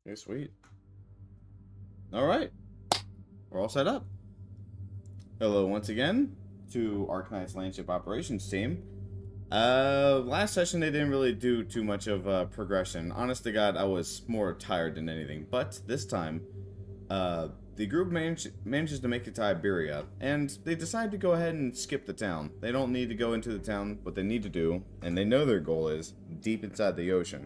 Okay, sweet. Alright, we're all set up. Hello once again to Arknights Landship operations team. Last session they didn't really do too much of progression. Honest to God, I was more tired than anything. But this time, the group manages to make it to Iberia, and they decide to go ahead and skip the town. They don't need to go into the town. What they need to do, and they know their goal is, deep inside the ocean.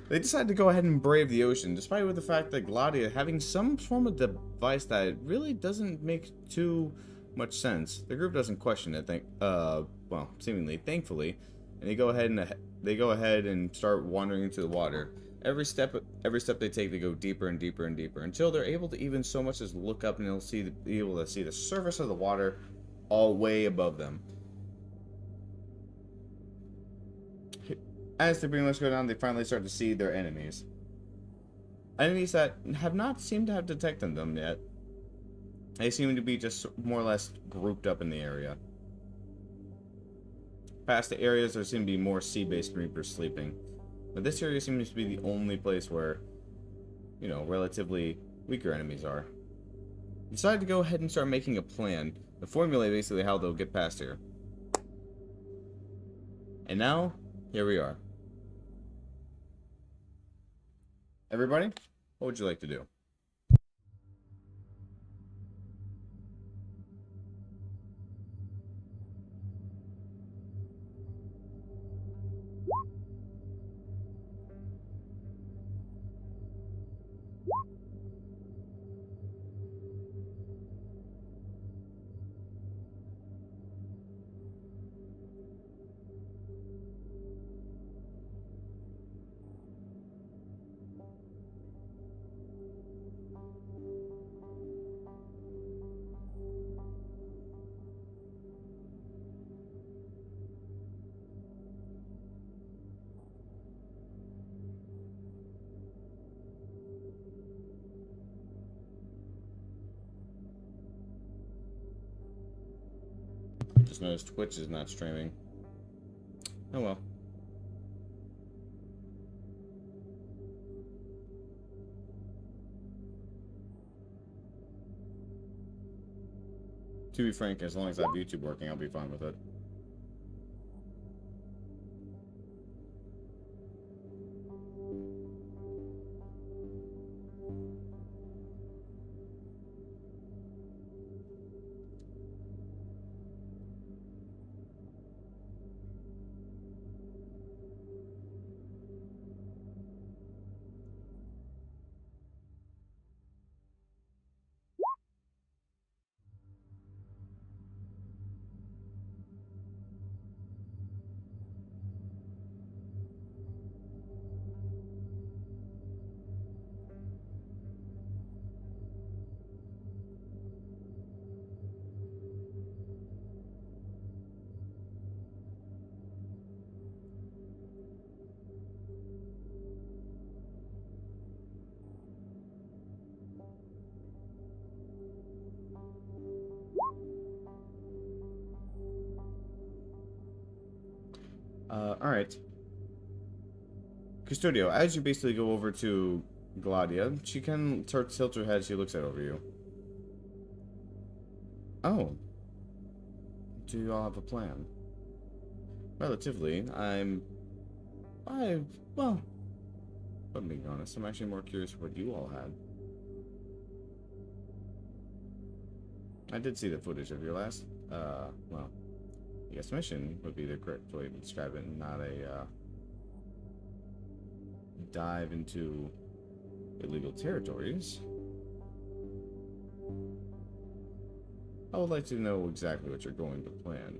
They decide to go ahead and brave the ocean, despite with the fact that Gladia having some form of device that really doesn't make too much sense. The group doesn't question it, well, seemingly, thankfully, and they go ahead and start wandering into the water. Every step they take, they go deeper and deeper and deeper until they're able to even so much as look up and be able to see the surface of the water all way above them. As the pretty go down, they finally start to see their enemies. Enemies that have not seemed to have detected them yet. They seem to be just more or less grouped up in the area. Past the areas, there seem to be more sea-based reapers sleeping. But this area seems to be the only place where, relatively weaker enemies are. They decided to go ahead and start making a plan to formulate basically how they'll get past here. And now, here we are. Everybody, what would you like to do? Just noticed Twitch is not streaming. Oh well. To be frank, as long as I have YouTube working, I'll be fine with it. Alright. Custodio, as you basically go over to Gladia, she can tilt her head, she looks at over you. Oh. Do you all have a plan? Relatively. Well, I'm being honest, I'm actually more curious what you all had. I did see the footage of your last, well, I guess mission would be the correct way to describe it, not a, dive into illegal territories. I would like to know exactly what you're going to plan.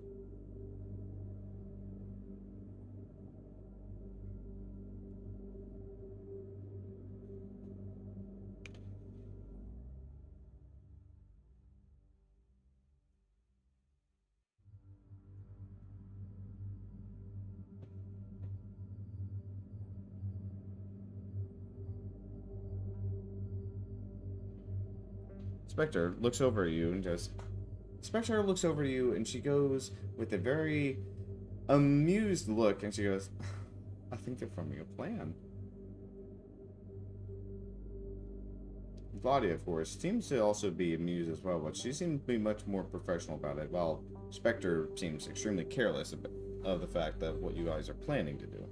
Spectre looks over at you and just... Spectre looks over at you and she goes with a very amused look and she goes, I think they're forming a plan. Claudia, of course, seems to also be amused as well, but she seems to be much more professional about it, while Spectre seems extremely careless of the fact that what you guys are planning to do.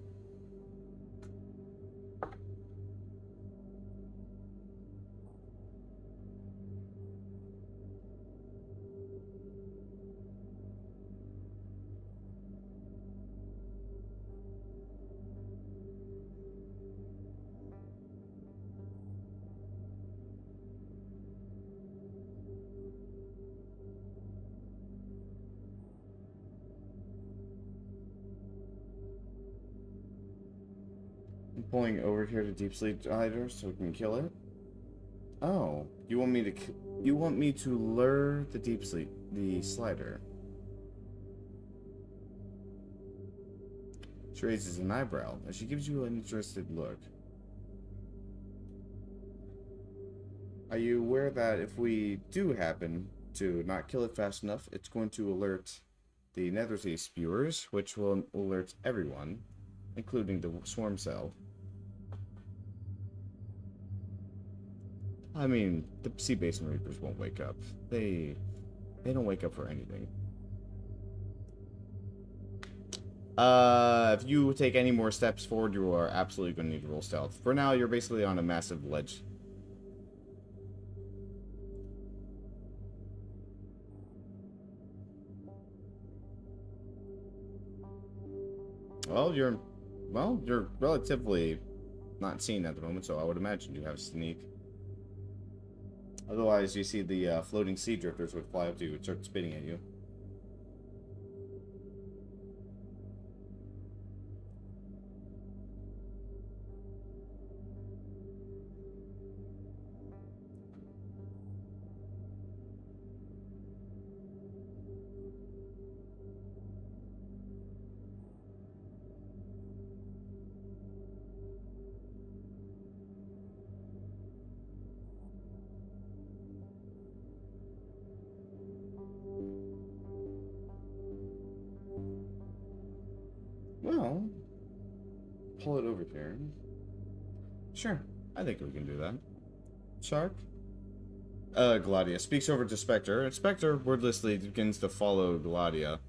I'm pulling over here to Deep Sleep Hider so we can kill it. Oh, you want me to lure the the slider. She raises an eyebrow and she gives you an interested look. Are you aware that if we do happen to not kill it fast enough, it's going to alert the Nether Sea spewers, which will alert everyone, including the swarm cell. I mean, the Sea Basin Reapers won't wake up. They don't wake up for anything. If you take any more steps forward, you are absolutely going to need to roll stealth. For now, you're basically on a massive ledge. Well, you're relatively not seen at the moment, so I would imagine you have sneak. Otherwise, you see the floating sea drifters would fly up to you and start spitting at you. Well, pull it over there. Sure, I think we can do that. Shark? Gladia speaks over to Spectre, and Spectre wordlessly begins to follow Gladia.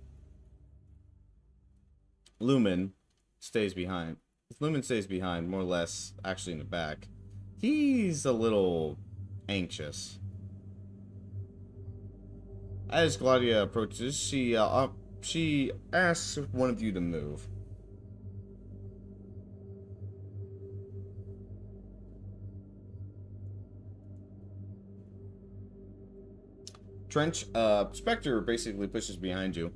Lumen stays behind. Lumen stays behind, more or less, actually in the back. He's a little anxious. As Gladia approaches, she asks one of you to move. Trench, Spectre basically pushes behind you.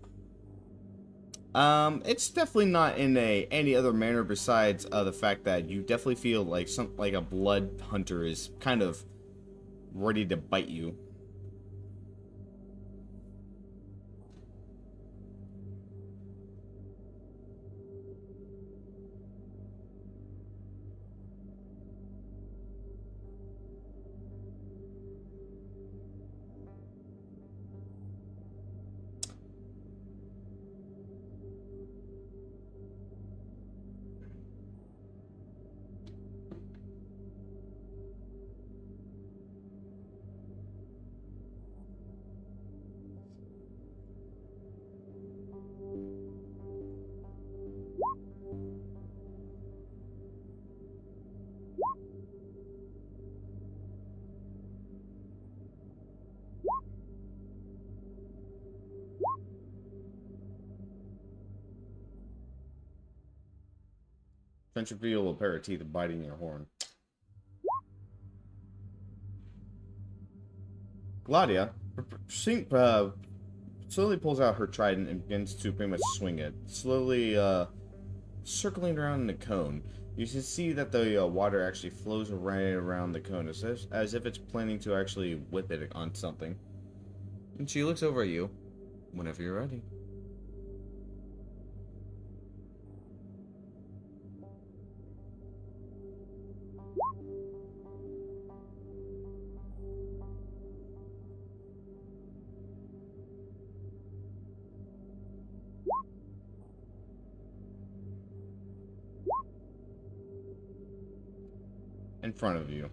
It's definitely not in any other manner besides the fact that you definitely feel like a blood hunter is kind of ready to bite you. Trench reveal a pair of teeth biting your horn. Gladia slowly pulls out her trident and begins to pretty much swing it, slowly circling around in a cone. You can see that the water actually flows right around the cone, as if it's planning to actually whip it on something. And she looks over at you whenever you're ready. In front of you.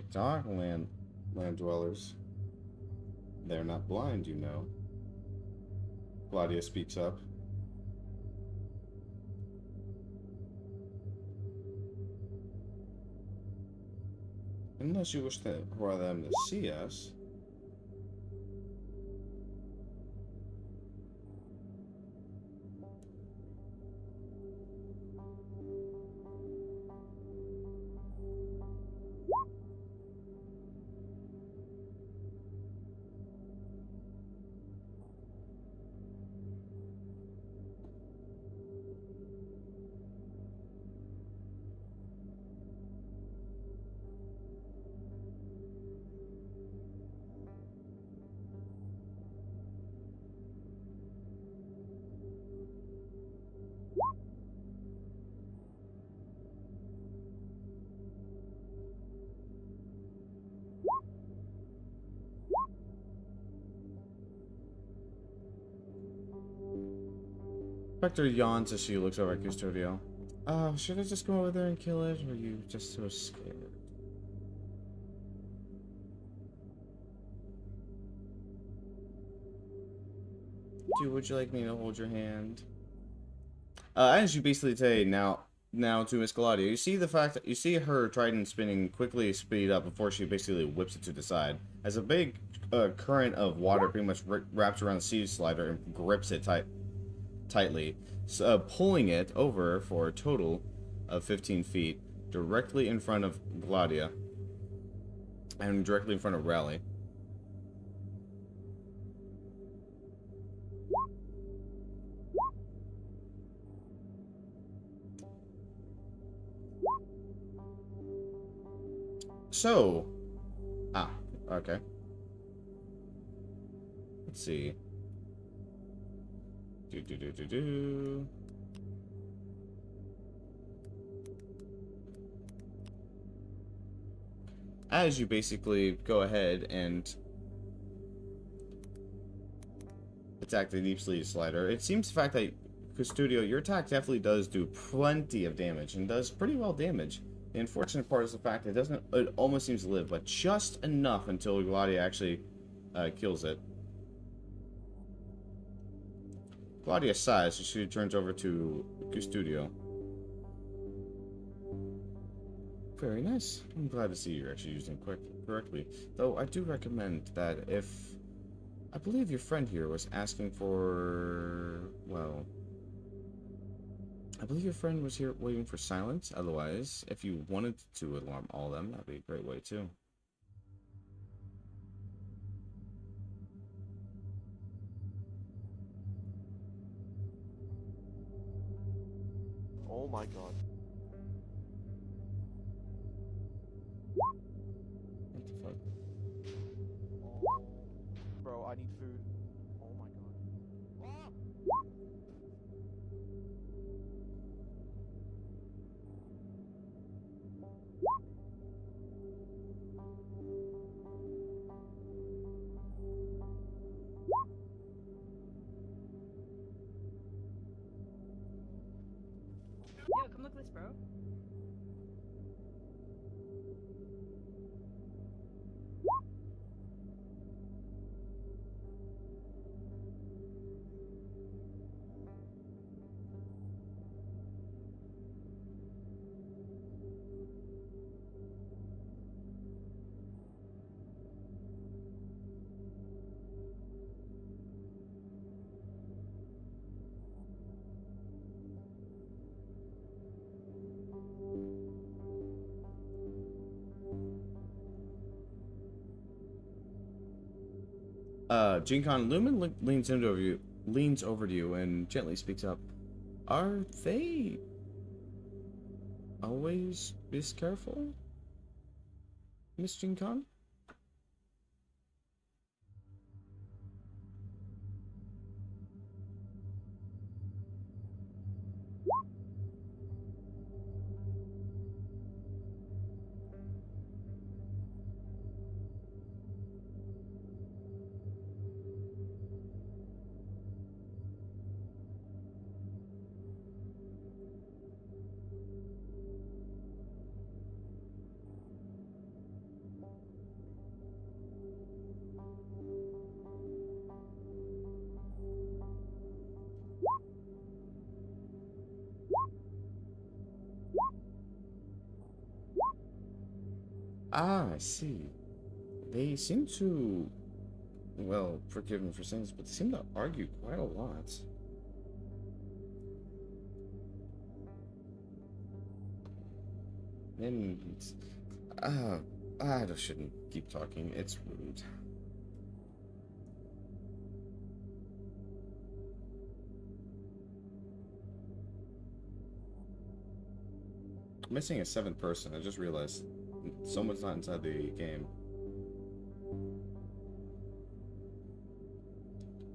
TikTok, land dwellers. They're not blind, you know. Claudia speaks up. Unless you wish for them to see us. Spectre yawns as she looks over at Custodio. Should I just go over there and kill it, or are you just so scared? Would you like me to hold your hand? As you basically say now to Miss Gladio, you see the fact that you see her trident spinning quickly speed up before she basically whips it to the side. As a big current of water pretty much wraps around the sea slider and grips it tightly, pulling it over for a total of 15 feet, directly in front of Gladia, and directly in front of Raleigh. So, okay. Let's see. As you basically go ahead and attack the deep sleeve slider, it seems the fact that Custodio, your attack definitely does do plenty of damage and does pretty well damage. The unfortunate part is the fact that it almost seems to live, but just enough until Gladia actually kills it. Gladia sighs as she turns over to Custodio. Very nice. I'm glad to see you're actually using it correctly. Though I do recommend that if... I believe your friend here was asking for... well... I believe your friend was here waiting for silence. Otherwise, if you wanted to alarm all of them, that'd be a great way too. Oh my god. What the fuck? Oh, bro, I need food. Oh my god. Yo, come look at this, bro. Jinkon Lumen leans over to you and gently speaks up. Are they always this careful, Miss Jinkon? Ah, I see. They seem to, well, forgive me for saying this, but they seem to argue quite a lot. And, I shouldn't keep talking. It's rude. Missing a seventh person. I just realized someone's not inside the game.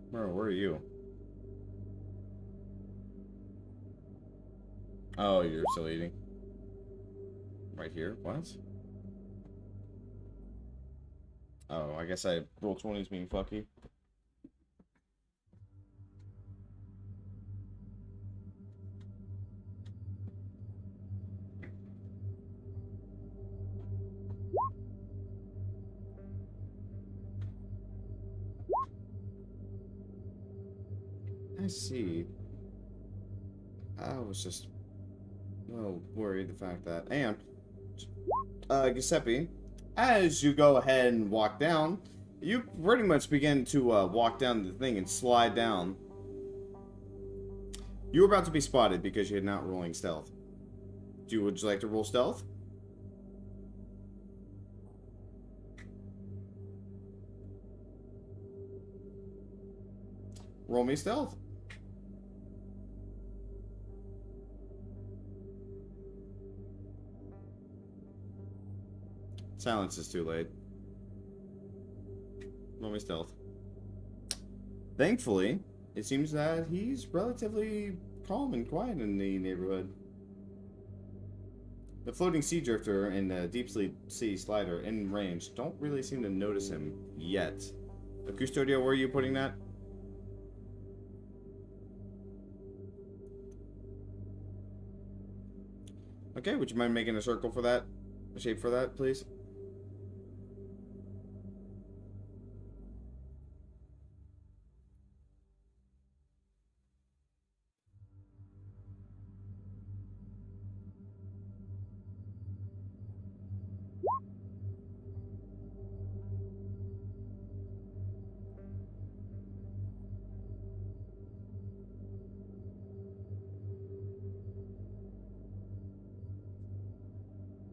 Where are you? Oh, you're still eating. Right here? What? Oh, I guess I roll 20s being fucky. I see. I was just, well, worried the fact that. And, Giuseppe, as you go ahead and walk down, you pretty much begin to walk down the thing and slide down. You were about to be spotted because you're not rolling stealth. Would you like to roll stealth? Roll me stealth. Silence is too late. Roll me stealth. Thankfully, it seems that he's relatively calm and quiet in the neighborhood. The floating sea drifter and the deep sea slider in range don't really seem to notice him yet. But Custodio, where are you putting that? Okay, would you mind making a circle for that? A shape for that, please?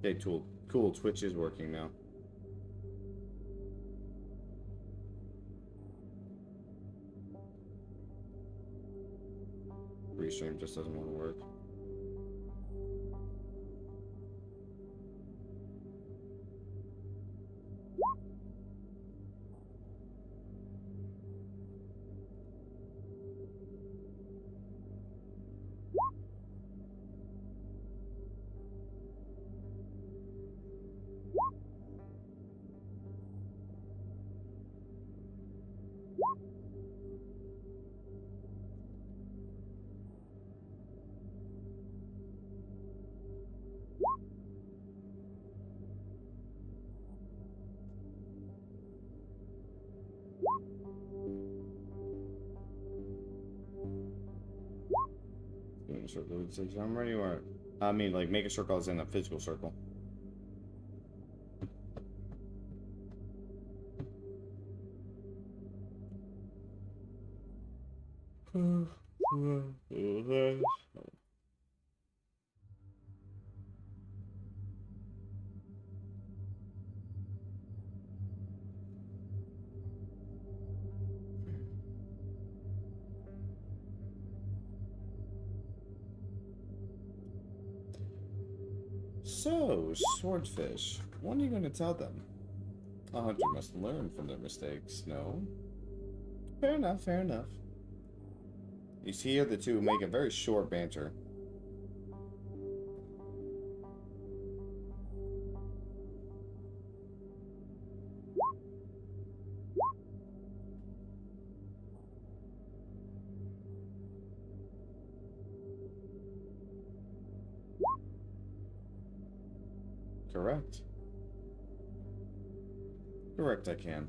Okay, cool. Twitch is working now. Restream just doesn't want to work. Doing a circle with 6. I'm ready. Or I mean, like, make a circle as in a physical circle. So, swordfish, when are you going to tell them? A hunter must learn from their mistakes, no? Fair enough, fair enough. You see here the two make a very short banter. Correct. Correct, I can.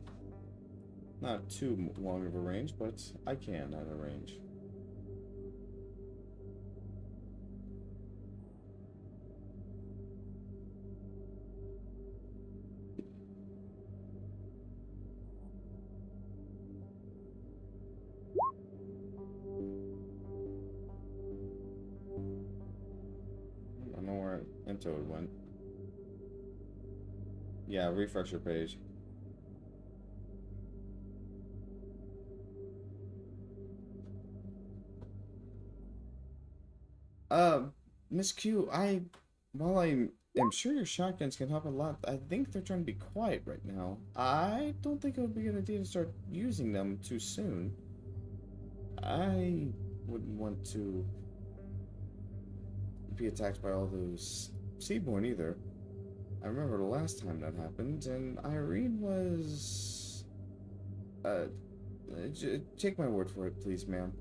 Not too long of a range, but I can at a range. Toad went. Yeah, refresh your page. Miss Q, while I am sure your shotguns can help a lot, I think they're trying to be quiet right now. I don't think it would be a good idea to start using them too soon. I wouldn't want to be attacked by all those Seaborn either. I remember the last time that happened, and Irene was... take my word for it, please, ma'am.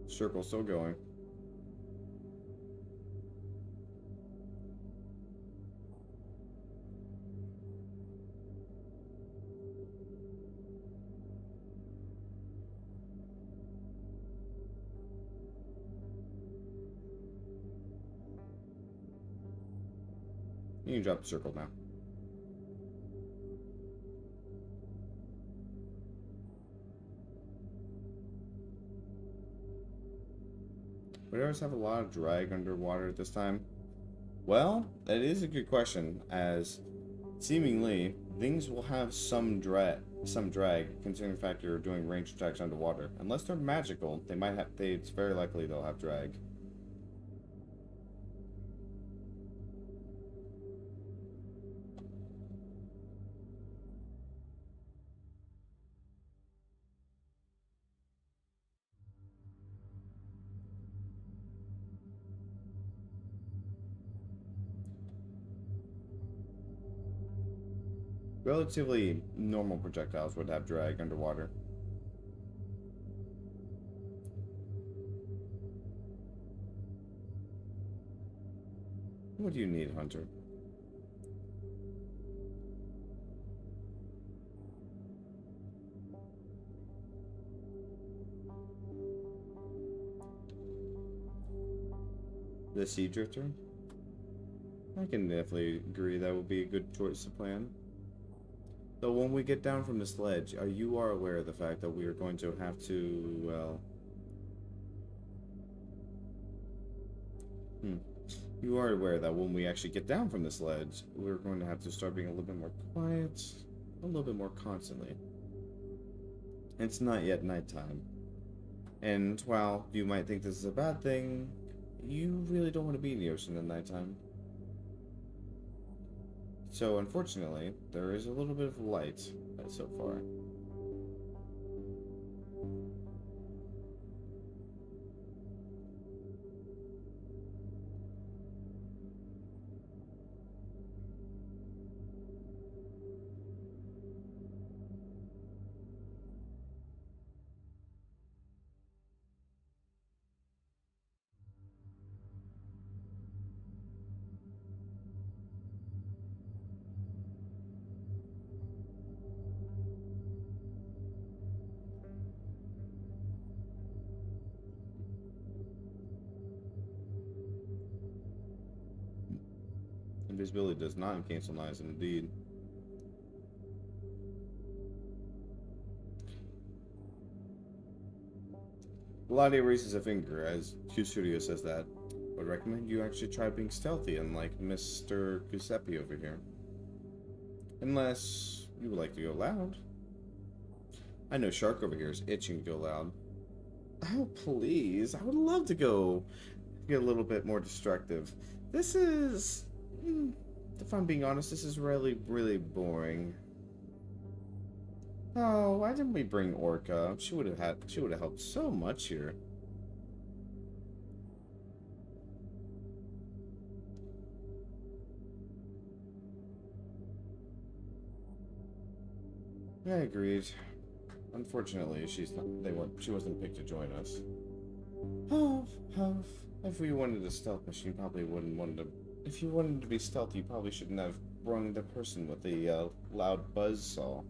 Circle still going. You can drop the circle now. Would ours have a lot of drag underwater at this time? Well, that is a good question, as seemingly things will have some drag, considering the fact you're doing ranged attacks underwater. Unless they're magical, they might have. It's very likely they'll have drag. Relatively normal projectiles would have drag underwater. What do you need, Hunter? The Sea Drifter? I can definitely agree that would be a good choice to plan. So when we get down from the sledge, you are aware of the fact that we are going to have to, well... You are aware that when we actually get down from the sledge, we're going to have to start being a little bit more quiet, a little bit more constantly. It's not yet nighttime. And while you might think this is a bad thing, you really don't want to be in the ocean at nighttime. So unfortunately, there is a little bit of light so far. Invisibility does not cancel knives, indeed. Gladio raises a finger as Q Studio says that. I would recommend you actually try being stealthy, unlike Mr. Giuseppe over here. Unless you would like to go loud. I know Shark over here is itching to go loud. Oh, please. I would love to go get a little bit more destructive. This is... if I'm being honest, this is really, really boring. Oh, why didn't we bring Orca? She would have helped so much here. I agreed. Unfortunately, she wasn't picked to join us. Oh, if we wanted a stealth machine, probably wouldn't want to. If you wanted to be stealthy, you probably shouldn't have brung the person with the loud buzz saw.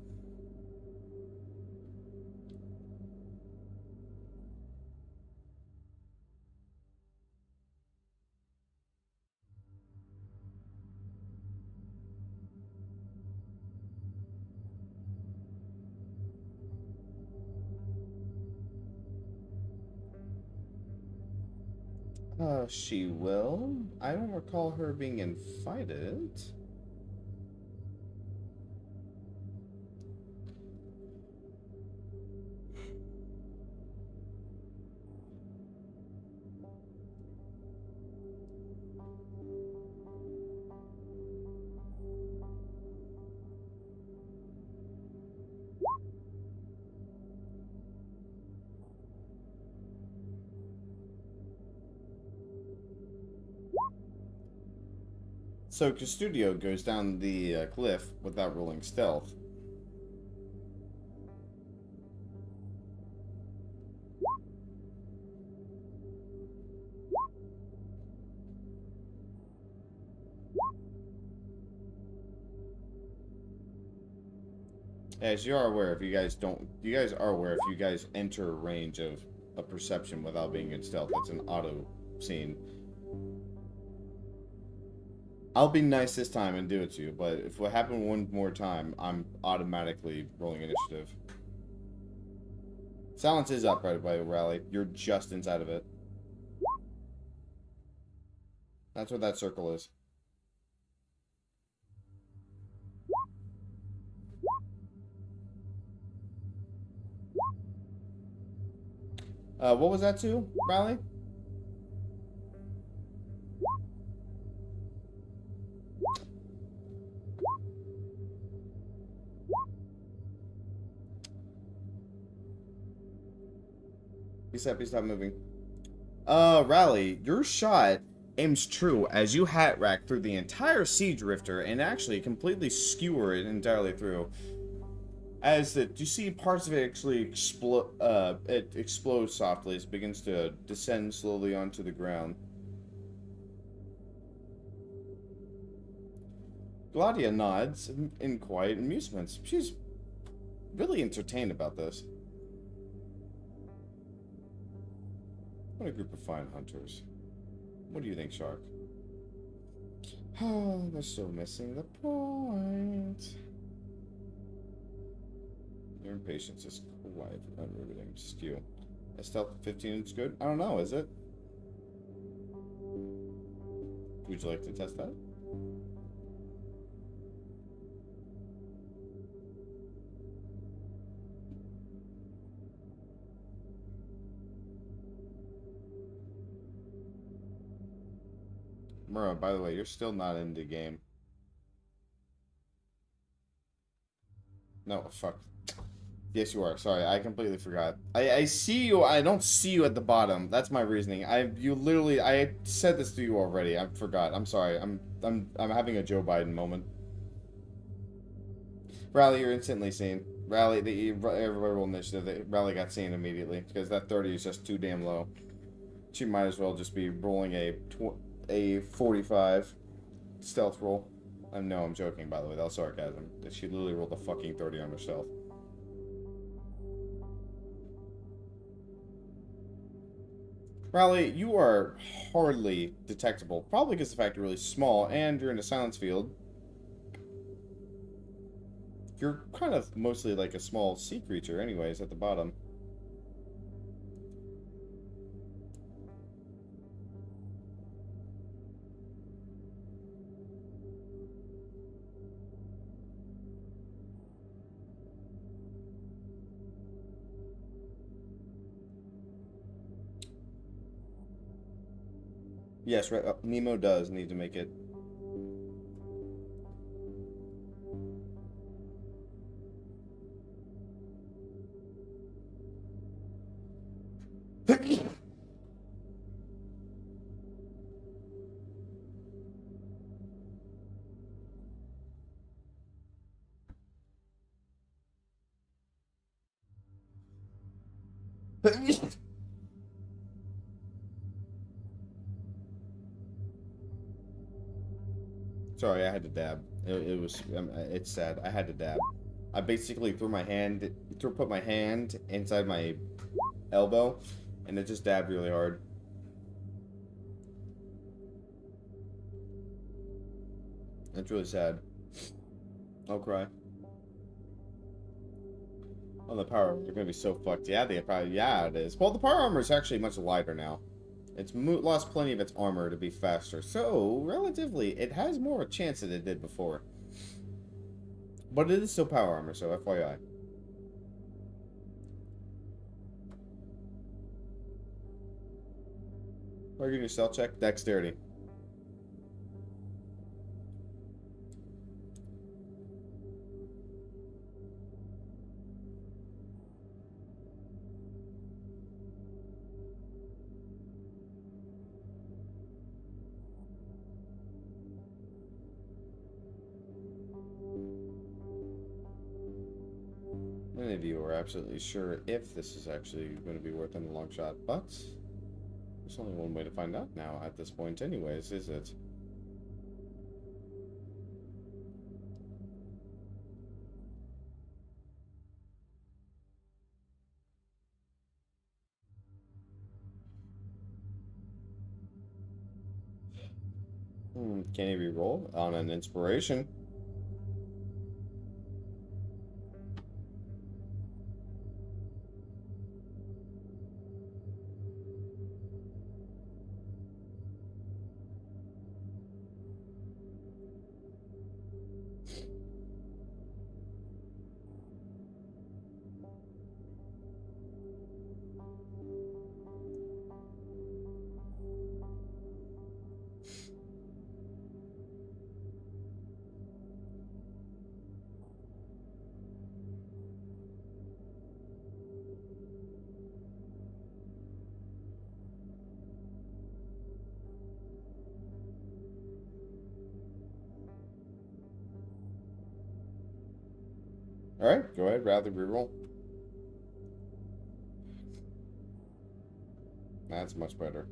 She will. I don't recall her being invited. So Custodio goes down the cliff without rolling stealth. As you are aware, if you guys don't, you guys are aware if you guys enter range of a perception without being in stealth, that's an auto scene. I'll be nice this time and do it to you, but if it happens one more time, I'm automatically rolling initiative. Silence is up right by Rally. You're just inside of it. That's what that circle is. What was that to, Rally? Please stop moving. Rally, your shot aims true as you hat rack through the entire siege rifter and actually completely skewer it entirely through. As you see parts of it actually explode, it explodes softly as it begins to descend slowly onto the ground. Gladia nods in quiet amusement. She's really entertained about this. What a group of fine hunters. What do you think, Shark? Oh, they're still missing the point. Your impatience is quite unriveting. Skew. A stealth 15 is good? I don't know, is it? Would you like to test that? Mura, by the way, you're still not in the game. No, fuck. Yes, you are. Sorry, I completely forgot. I see you. I don't see you at the bottom. That's my reasoning. I said this to you already. I forgot. I'm sorry. I'm having a Joe Biden moment. Rally, you're instantly seen. Rally, everybody roll initiative. Rally got seen immediately because that 30 is just too damn low. She might as well just be rolling a 45 stealth roll. No, I'm joking, by the way. That was sarcasm. She literally rolled a fucking 30 on her stealth. Rally, you are hardly detectable. Probably because the fact you're really small and you're in a silence field. You're kind of mostly like a small sea creature anyways at the bottom. Yes, right, Nemo does need to make it. Sorry, I had to dab. It's sad. I had to dab. I basically put my hand inside my elbow, and it just dabbed really hard. It's really sad. I'll cry. Oh, the power armor, they're gonna be so fucked. Yeah, it is. Well, the power armor is actually much lighter now. It's lost plenty of its armor to be faster, so relatively, it has more chance than it did before. But it is still power armor, so FYI. Target your stealth check, dexterity. Many of you are absolutely sure if this is actually going to be worth it in a long shot, but there's only one way to find out now at this point anyways, is it? Can you re-roll on an inspiration? Alright, go ahead, rather re-roll. That's much better.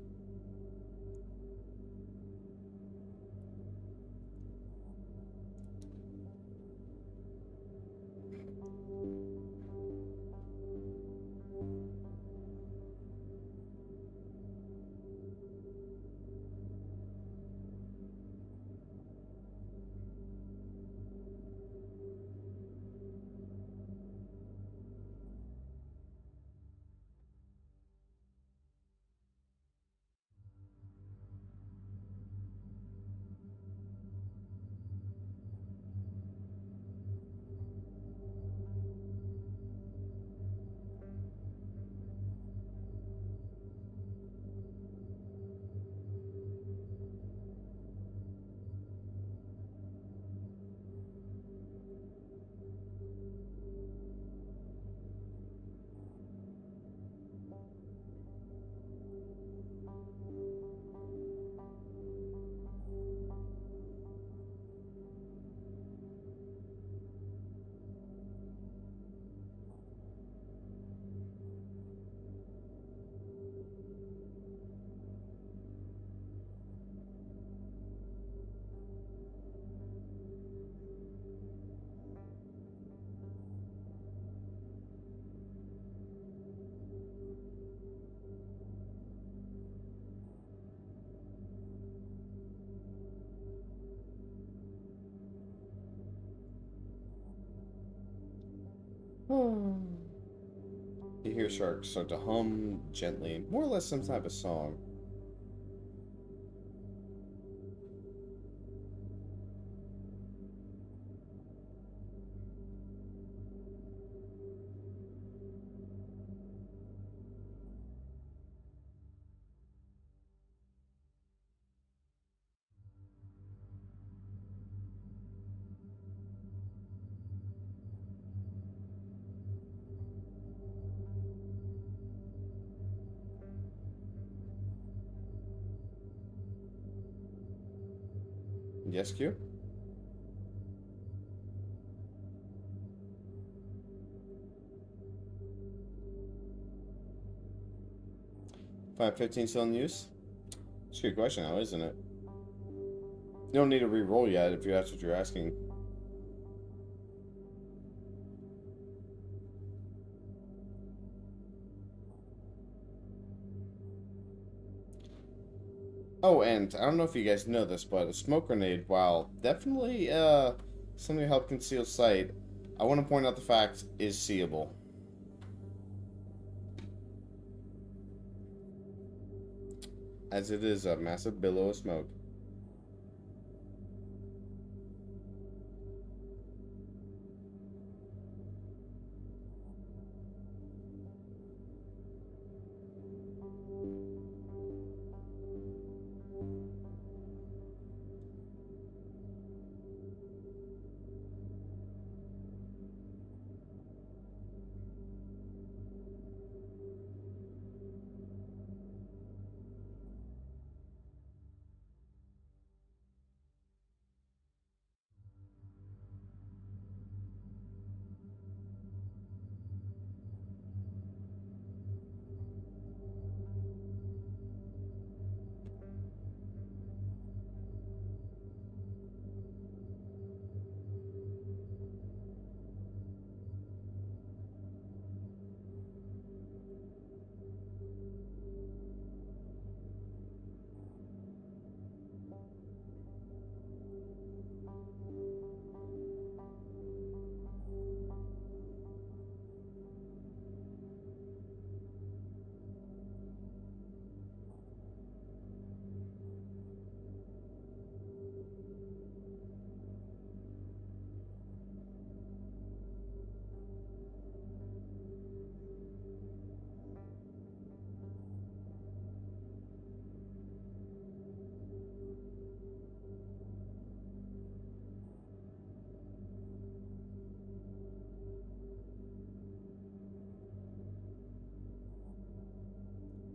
You hear sharks start to hum gently, more or less some type of song. Yes, Q? $5.15 still in use? It's a good question now, isn't it? You don't need to re-roll yet if that's what you're asking. Oh, and I don't know if you guys know this, but a smoke grenade, while definitely something to help conceal sight, I want to point out the fact is seeable. as it is a massive billow of smoke.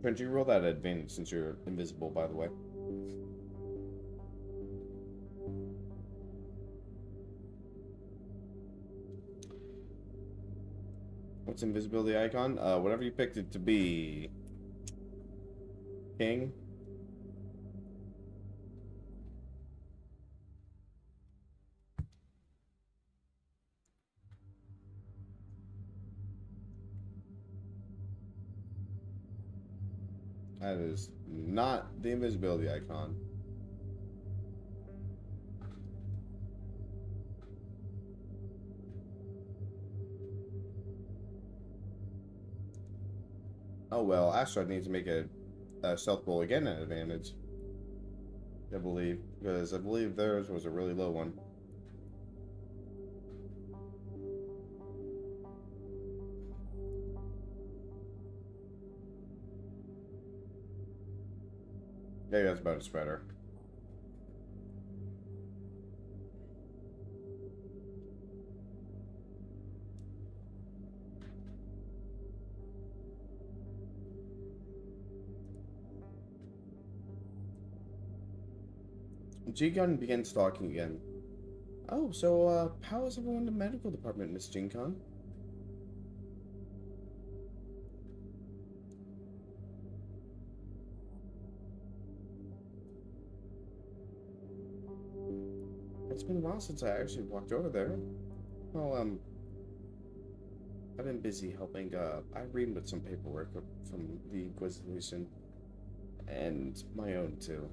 Trent, you roll that advantage since you're invisible, by the way. What's invisibility icon? Whatever you picked it to be. King? That is not the invisibility icon. Oh well, Astrod needs to make a stealth roll again at advantage. I believe, because I believe theirs was a really low one. Maybe that's about as better. G-Gun begins talking again. Oh, so, how is everyone in the medical department, Miss Jinkon? It's been a while since I actually walked over there. Well, I've been busy helping, Irene with some paperwork from the Inquisition. And my own, too.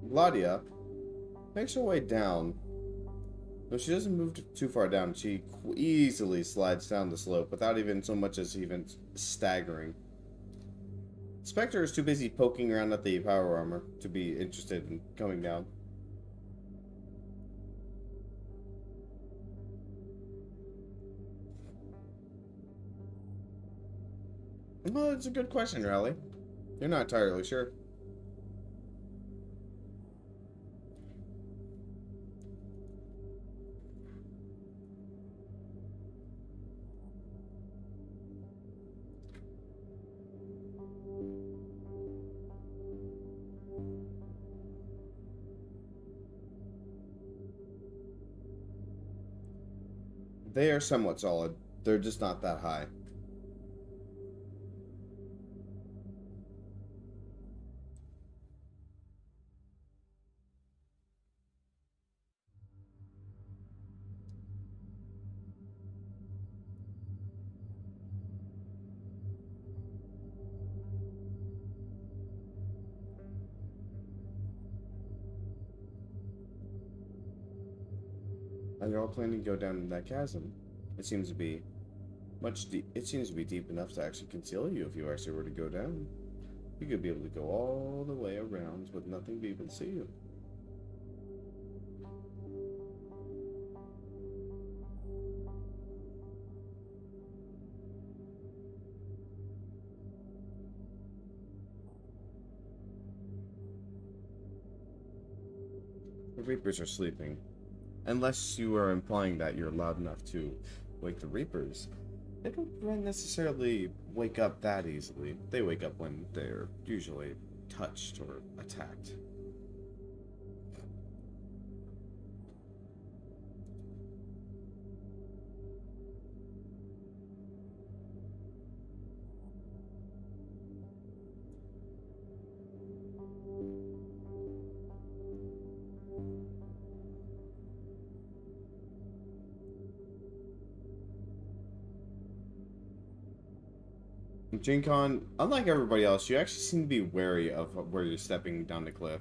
Gladia makes her way down. Though she doesn't move too far down, she easily slides down the slope without even so much as even staggering. Spectre is too busy poking around at the power armor to be interested in coming down. Well, it's a good question, Raleigh. You're not entirely sure. They are somewhat solid. They're just not that high. And you're all planning to go down that chasm. It seems to be much deep. It seems to be deep enough to actually conceal you if you actually were to go down. You could be able to go all the way around with nothing be able to see you. The Reapers are sleeping. Unless you are implying that you're loud enough to wake the Reapers. They don't necessarily wake up that easily. They wake up when they're usually touched or attacked. Jinkon, unlike everybody else, you actually seem to be wary of where you're stepping down the cliff.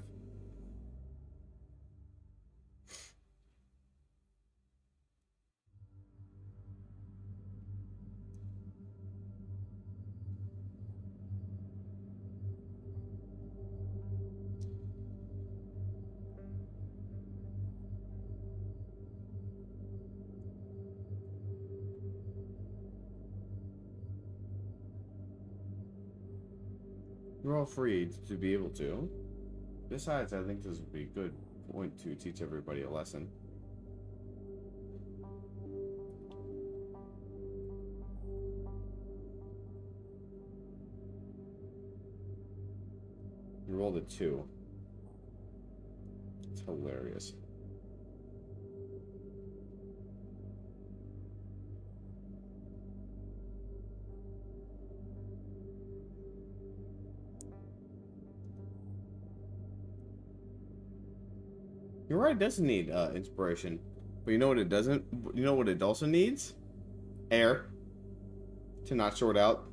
You're all free to be able to. Besides, I think this would be a good point to teach everybody a lesson. You rolled a 2. It's hilarious. You're right, it doesn't need inspiration. But you know what it doesn't? You know what it also needs? Air. To not short out.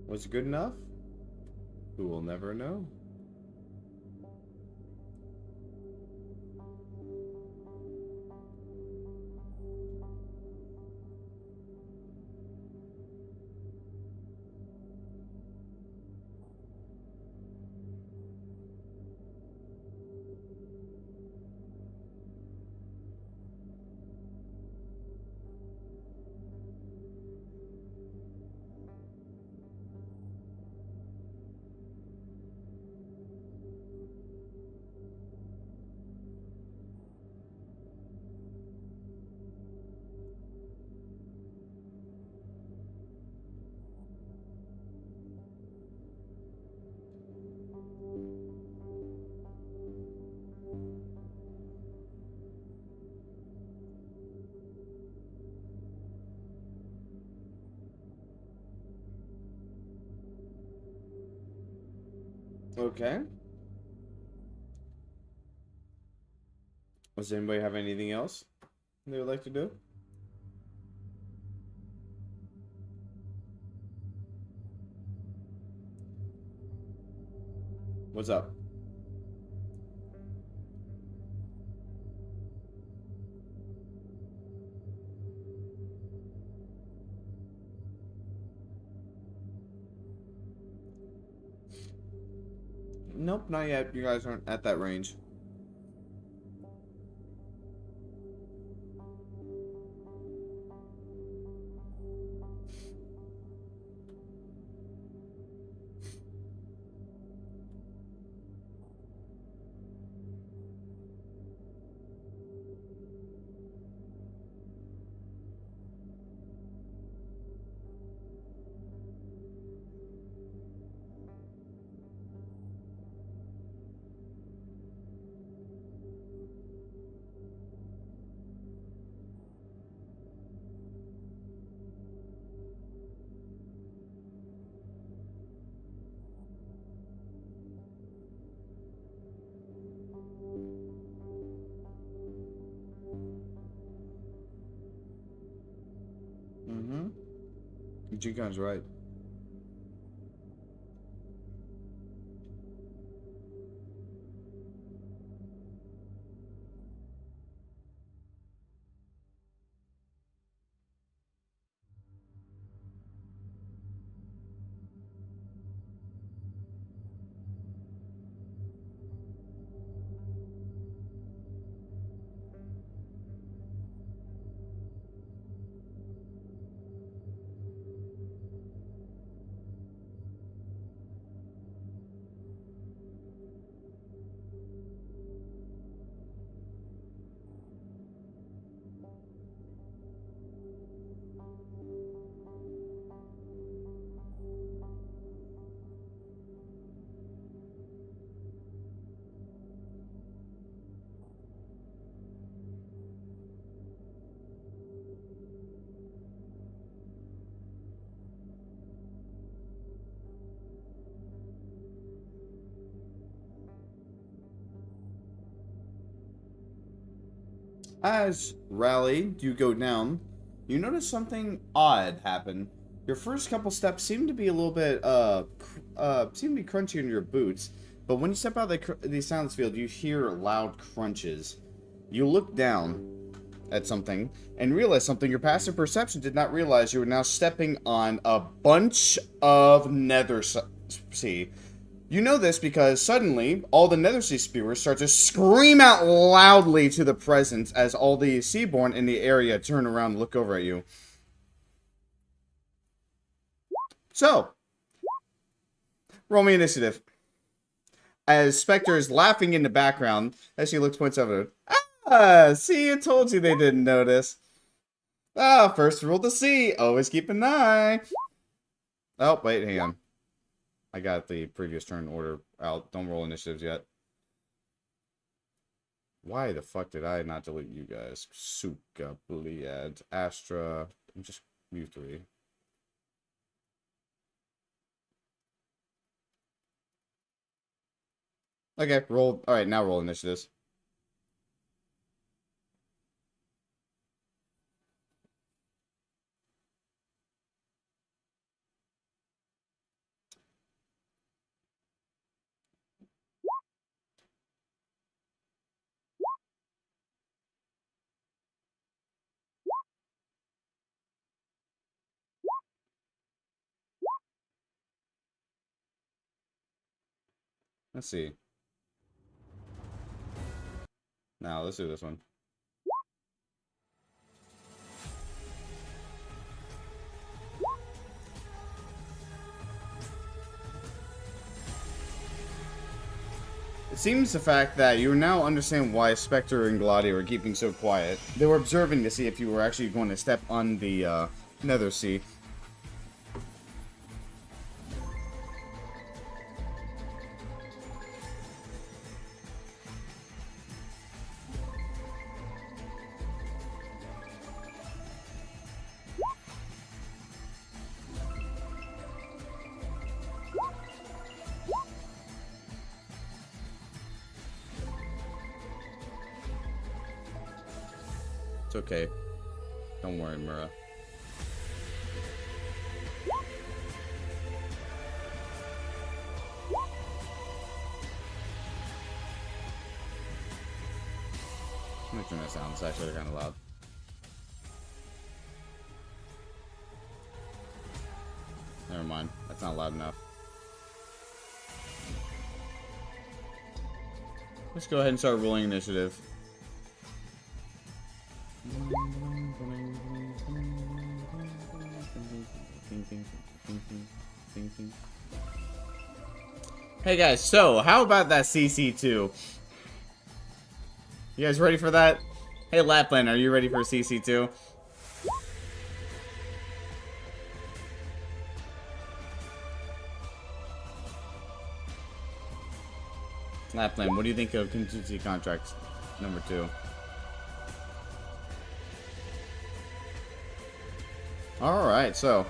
Was it good enough? Who will never know? Okay. Does anybody have anything else they would like to do? What's up? Nope, not yet. You guys aren't at that range. Mm-hmm. G-Con's right. As Rally, you go down, you notice something odd happen. Your first couple steps seem to be a little bit, seem to be crunchy in your boots, but when you step out of the silence field, you hear loud crunches. You look down at something and realize something your passive perception did not realize. You were now stepping on a bunch of nether sea. You know this because suddenly, all the Nethersea spewers start to scream out loudly to the presence as all the Seaborn in the area turn around and look over at you. So, roll me initiative. As Spectre is laughing in the background, as she looks points over. Ah, see, I told you they didn't notice. Ah, first rule to see, always keep an eye. Oh, wait, hang on. I got the previous turn order out. Don't roll initiatives yet. Why the fuck did I not delete you guys? Suka, Bliad, Astra. I'm just you three. Okay, roll. Alright, now roll initiatives. Let's see. Now, let's do this one. It seems the fact that you now understand why Spectre and Gladio were keeping so quiet. They were observing to see if you were actually going to step on the Nether Sea. It's okay. Don't worry, Mura. Let me turn this down. It's actually kind of loud. Never mind. That's not loud enough. Let's go ahead and start rolling initiative. Hey guys, so how about that CC2? You guys ready for that? Hey Lapland, are you ready for CC2? Lapland, what do you think of contingency contract number 2? Alright, so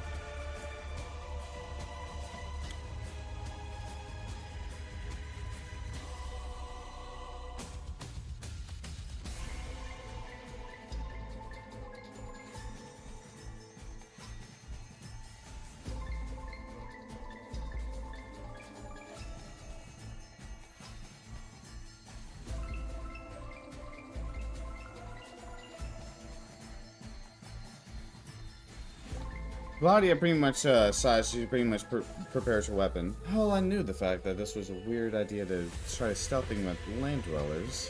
Claudia pretty much she pretty much prepares her weapon. Oh, I knew the fact that this was a weird idea to try stealthing with land dwellers.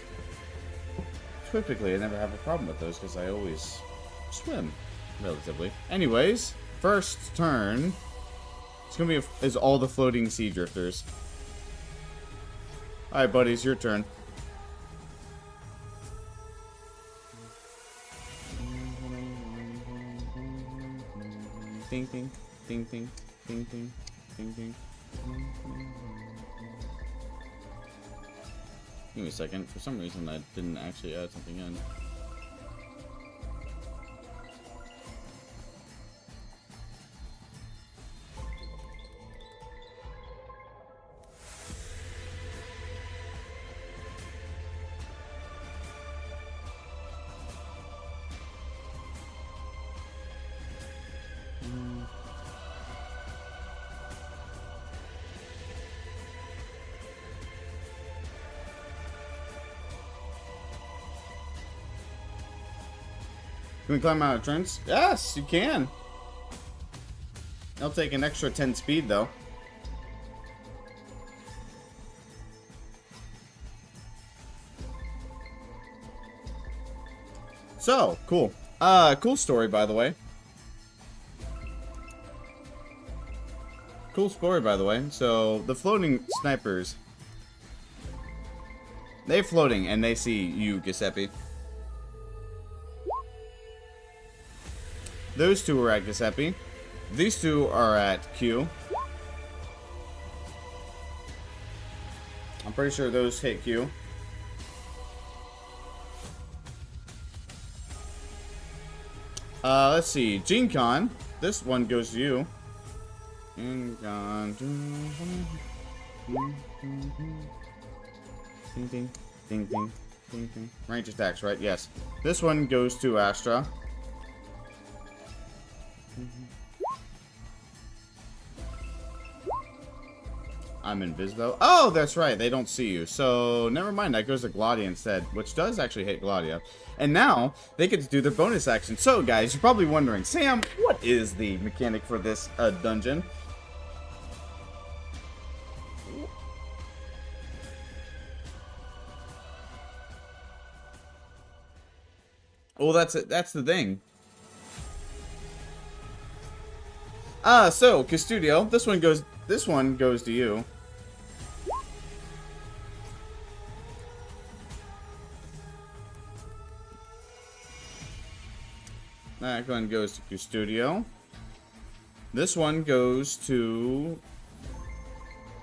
Typically, I never have a problem with those because I always swim, relatively. Anyways, first turn. It's gonna be is all the floating sea drifters. All right, buddies, your turn. Ding ding, ding ding, ding ding, ding ding. Give me a second. For some reason, I didn't actually add something in. Can we climb out of trench? Yes, you can. I'll take an extra 10 speed, though. So, cool. Cool story, by the way. Cool story, by the way. So, the floating snipers. They're floating, and they see you, Giuseppe. Those two are at Giuseppe. These two are at Q. I'm pretty sure those hit Q. Let's see. Gene-Con. This one goes to you. Gene-Con. Ding, ding, ding, ding, ding, ding. Range attacks, right? Yes. This one goes to Astra. I'm invis though. Oh, that's right. They don't see you. So, never mind. That goes to Gladia instead, which does actually hit Gladia. And now, they get to do their bonus action. So, guys, you're probably wondering, Sam, what is the mechanic for this dungeon? Well, that's it. That's the thing. So, Custodio, this one goes to you. That one goes to Custodio. This one goes to...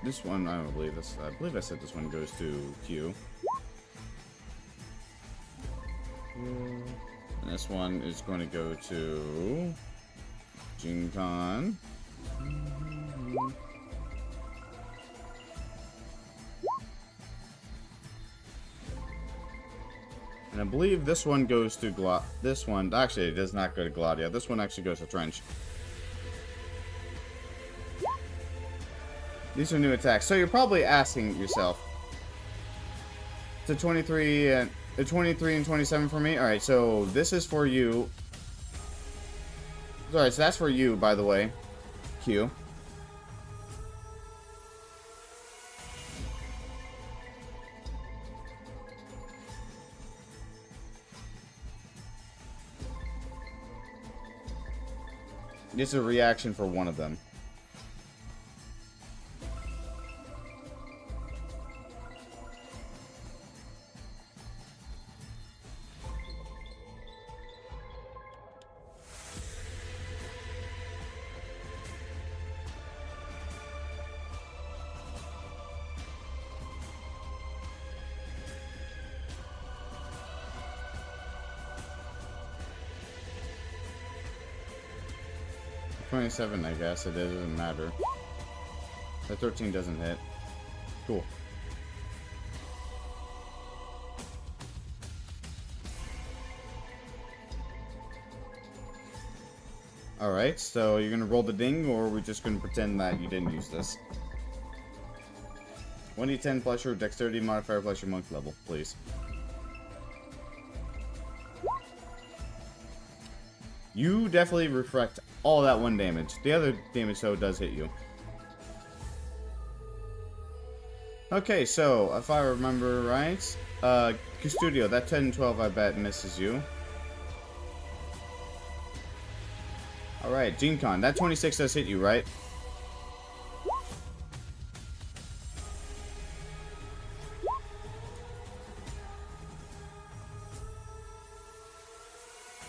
This one, I don't believe this. I believe I said this one goes to Q. And this one is going to go to... Gene-Con. And I believe this one goes to this one, actually it does not go to Gladia. This one actually goes to Trench. These are new attacks. So you're probably asking yourself. It's a 23 and 27 for me. Alright, so this is for you. Alright, so that's for you, by the way. Q. It's a reaction for one of them. $27, I guess. It doesn't matter. The 13 doesn't hit. Cool. Alright, so you're gonna roll the ding, or are we just gonna pretend that you didn't use this? 1d10 plus your dexterity modifier plus your monk level, please. You definitely reflect all that 1 damage. The other damage, though, does hit you. Okay, so, if I remember right, Custodio, that 10 and 12, I bet, misses you. Alright, Gene Con, that 26 does hit you, right?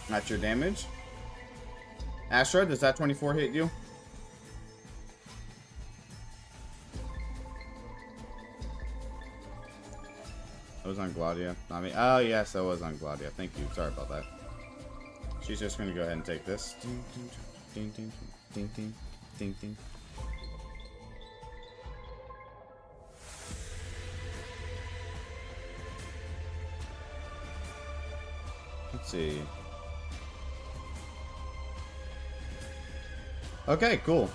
That's your damage. Astra, does that 24 hit you? That was on Gladia. I mean, oh yes, that was on Gladia. Thank you. Sorry about that. She's just gonna go ahead and take this. Ding, ding, ding, ding, ding, ding, ding. Let's see. Okay, cool.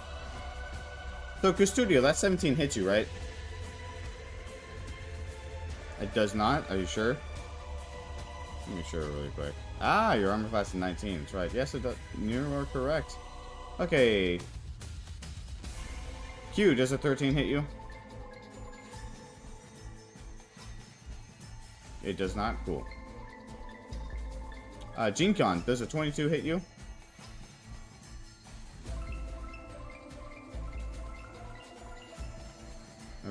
So, Custodio, that 17 hits you, right? It does not? Are you sure? Let me sure really quick. Ah, your armor class is 19. That's right. Yes, it does. You are correct. Okay. Q, does a 13 hit you? It does not? Cool. Gene Con, does a 22 hit you?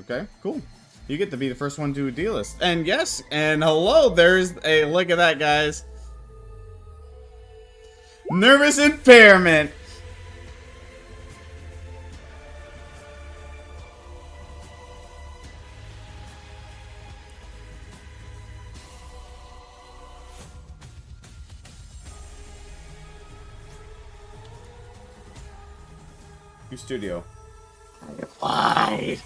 Okay, cool. You get to be the first one to deal this. And yes, and hello, there's a look at that, guys. Nervous impairment. Studio. I lied.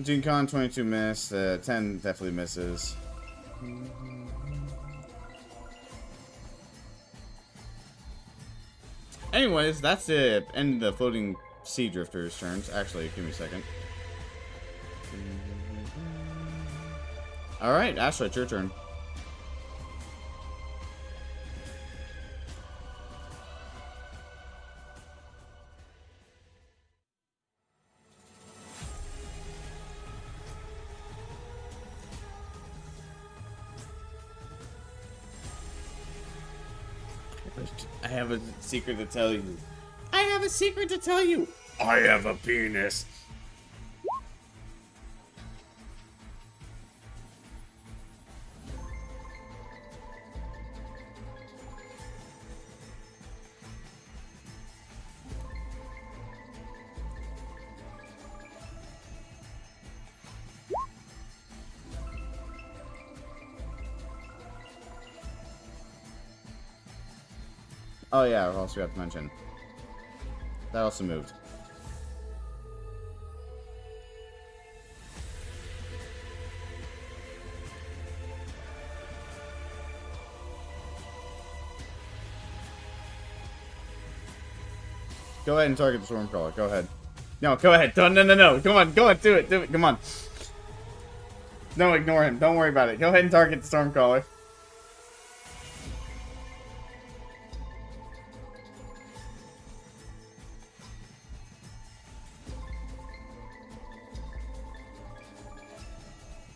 Gene Con 22 missed. 10 definitely misses. Anyways, that's the end of the floating sea drifters' turns. Actually, give me a second. Alright, Astra, it's your turn. I have a secret to tell you. I have a secret to tell you. I have a penis. Oh yeah, I also have to mention. That also moved. Go ahead and target the Stormcrawler. Go ahead. No, go ahead. No. Come on, do it. Do it. Come on. No, ignore him. Don't worry about it. Go ahead and target the Stormcrawler.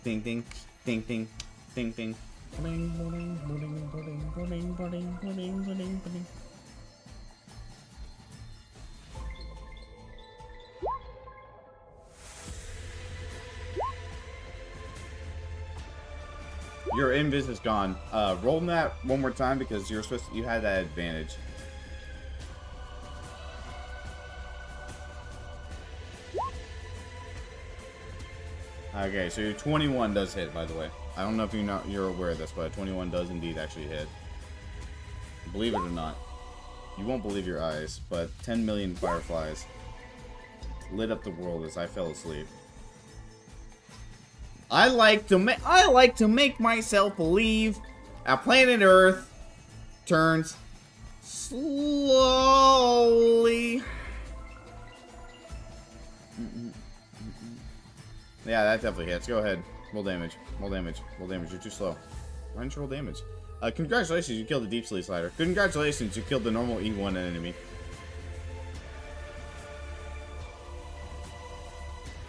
ding, ding, ding, ding, ding, ding. Bling, bling, bling, bling, bling, bling, bling, bling, bling. Your invis is gone. Roll that one more time because you're supposed to, you had that advantage. Okay, so your 21 does hit, by the way. I don't know if you're aware of this, but 21 does indeed actually hit. Believe it or not. You won't believe your eyes, but 10 million fireflies lit up the world as I fell asleep. I like to make myself believe our planet Earth turns slowly. Yeah, that definitely hits. Go ahead. Roll damage. Roll damage. Roll damage. You're too slow. Why didn't you roll damage? Congratulations, you killed the Deep Sleep Slider. Congratulations, you killed the normal E1 enemy.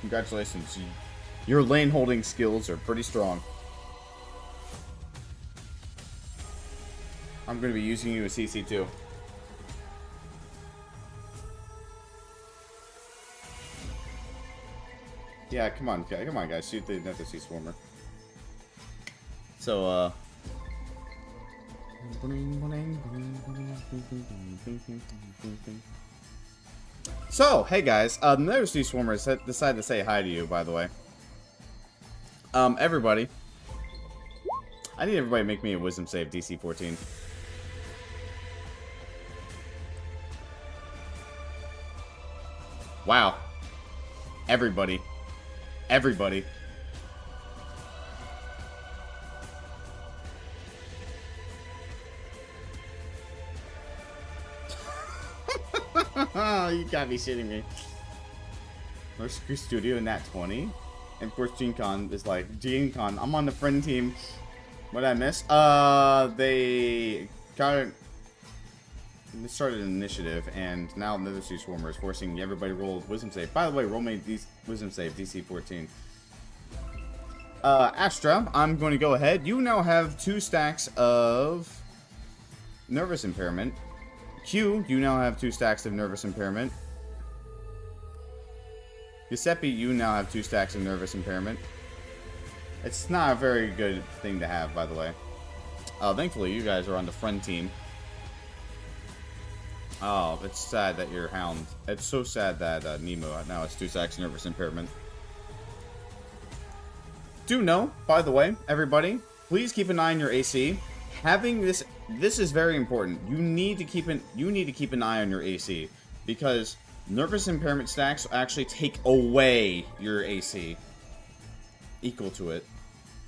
Congratulations, your lane holding skills are pretty strong. I'm going to be using you as CC2. Yeah, come on guys, shoot the Nether Sea Swarmer. So, So, hey guys, the Nether Sea Swarmer decided to say hi to you, by the way. Everybody. I need everybody to make me a wisdom save, DC 14. Wow. Everybody. Everybody. You gotta be shitting me. Mercury Studio in that 20. And of course Gene Con is like, Gene Con, I'm on the friend team. What did I miss? They started an initiative, and now Nether Sea Swarmer is forcing everybody to roll wisdom save. By the way, roll me wisdom save, DC 14. Astra, I'm going to go ahead. You now have 2 stacks of nervous impairment. Q, you now have 2 stacks of nervous impairment. Giuseppe, you now have 2 stacks of nervous impairment. It's not a very good thing to have, by the way. Thankfully, you guys are on the friend team. Oh, it's sad that you're Hound. It's so sad that Nemo now has 2 stacks of nervous impairment. Do know, by the way, everybody, please keep an eye on your AC. Having this is very important. You need to keep an eye on your AC, because nervous impairment stacks actually take away your AC equal to it.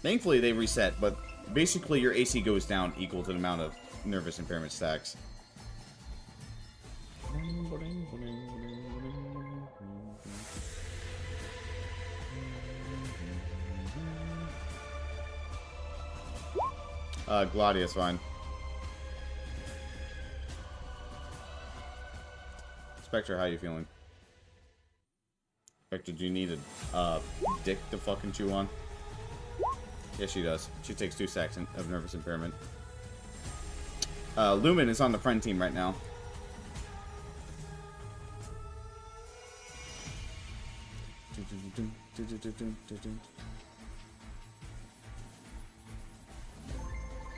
Thankfully they reset, but basically your AC goes down equal to the amount of nervous impairment stacks. Gladia's fine. Spectre, how you feeling? Spectre, do you need a dick to fucking chew on? Yes, she does. She takes 2 stacks of nervous impairment. Lumen is on the friend team right now.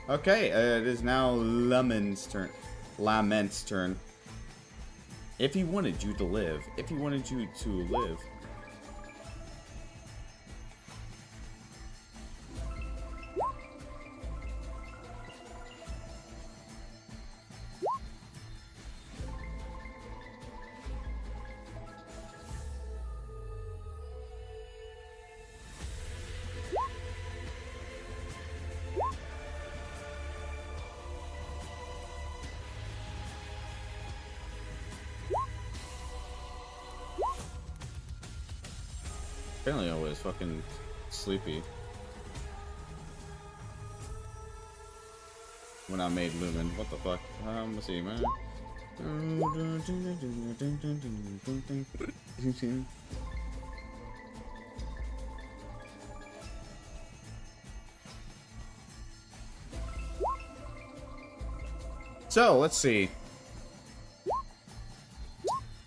Okay, it is now Lament's turn. If he wanted you to live. If he wanted you to live. Apparently I was fucking sleepy when I made Lumen. What the fuck? Let's see, man. So, let's see.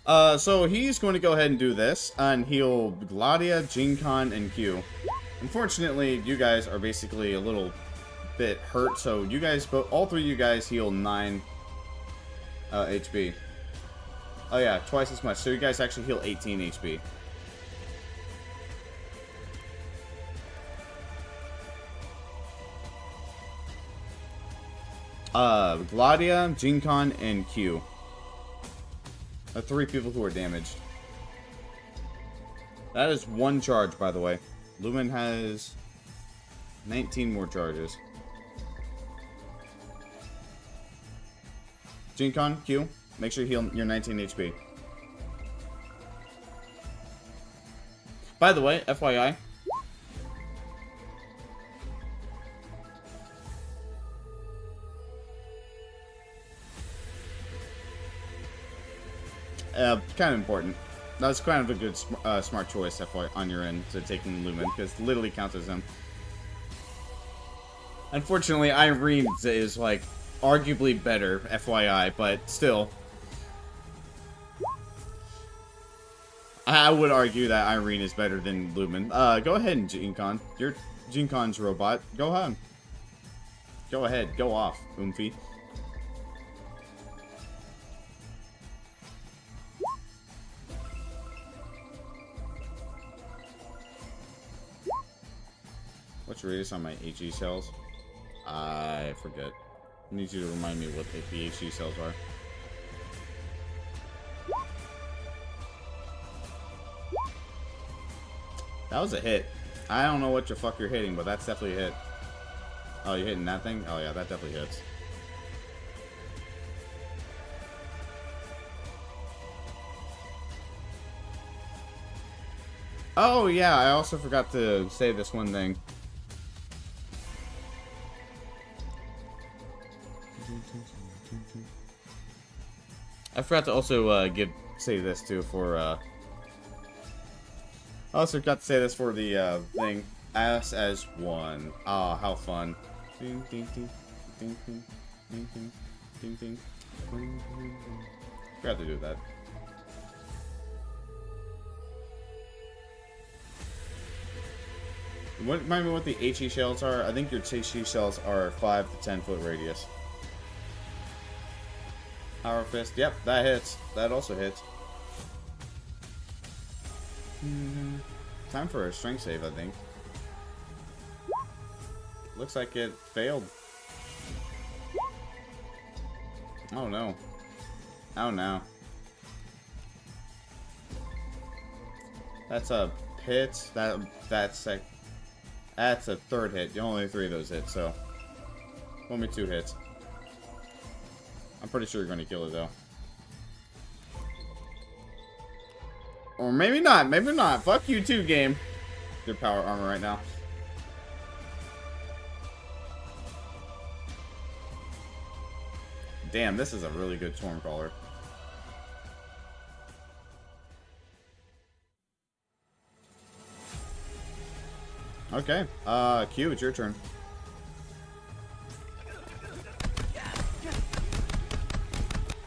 So he's going to go ahead and do this, and heal Gladia, Jinkon, and Q. Unfortunately, you guys are basically a little bit hurt, so you guys, all three of you guys heal 9 HP. Oh yeah, twice as much, so you guys actually heal 18 HP. Gladia, Jinkon, and Q. The 3 people who are damaged. That is 1 charge, by the way. Lumen has 19 more charges. Jinkon, Q, make sure you heal your 19 HP. By the way, FYI. Kind of important. That's kind of a good, smart choice on your end to taking Lumen, because literally counts as him. Unfortunately, Irene is, like, arguably better, FYI, but still. I would argue that Irene is better than Lumen. Go ahead, Jinkon. You're Jinkon's robot. Go ahead. Go ahead. Go off, Oomphy. What's your radius on my HE cells? I forget. I need you to remind me what the HE cells are. That was a hit. I don't know what the fuck you're hitting, but that's definitely a hit. Oh, you're hitting that thing? Oh yeah, that definitely hits. Oh yeah, I also forgot to say this one thing. I forgot to also say this too for I also forgot to say this for the thing. Us as one. Ah, how fun. Ding ding ding ding ding ding ding ding ding. Forgot to do that. Remind me what the HE shells are. I think your HE shells are 5 to 10 foot radius. Power Fist. Yep, that hits. That also hits. Time for a strength save, I think. Looks like it failed. Oh no. Oh no. That's a hit. That's a 3rd hit. Only 3 of those hit, so only 2 hits. I'm pretty sure you're going to kill it, though. Or maybe not. Maybe not. Fuck you too, game. Your power armor right now. Damn, this is a really good Stormcaller. Okay. Q, it's your turn.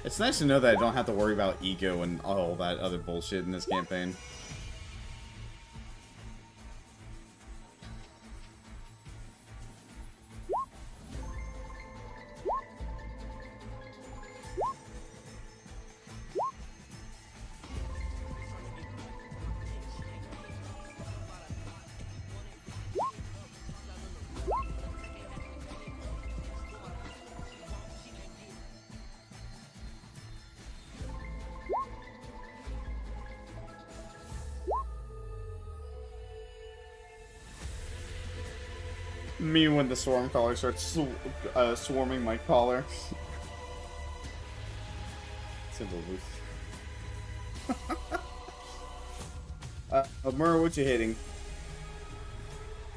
It's nice to know that I don't have to worry about ego and all that other bullshit in this campaign. Me when the swarm collar starts swarming my collar. It's a little Murr, what you hitting?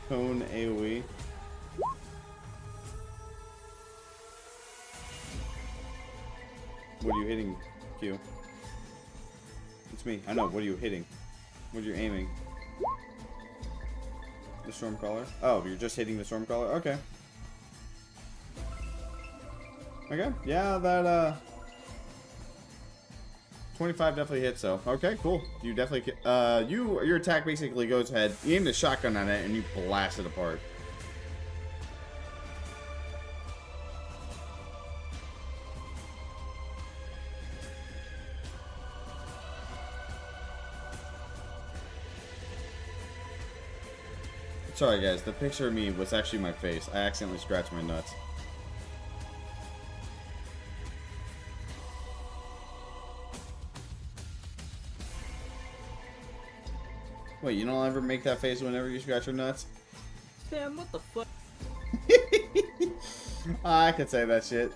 Cone AoE. What are you hitting, Q? It's me. I know. What are you hitting? What are you aiming? The Stormcaller? Oh, you're just hitting the Stormcaller? Okay. Okay, yeah, that 25 definitely hits though. Okay, cool. You definitely your attack basically goes ahead. You aim the shotgun on it and you blast it apart. Sorry guys, the picture of me was actually my face. I accidentally scratched my nuts. Wait, you don't ever make that face whenever you scratch your nuts? Sam, what the fuck? I could say that shit.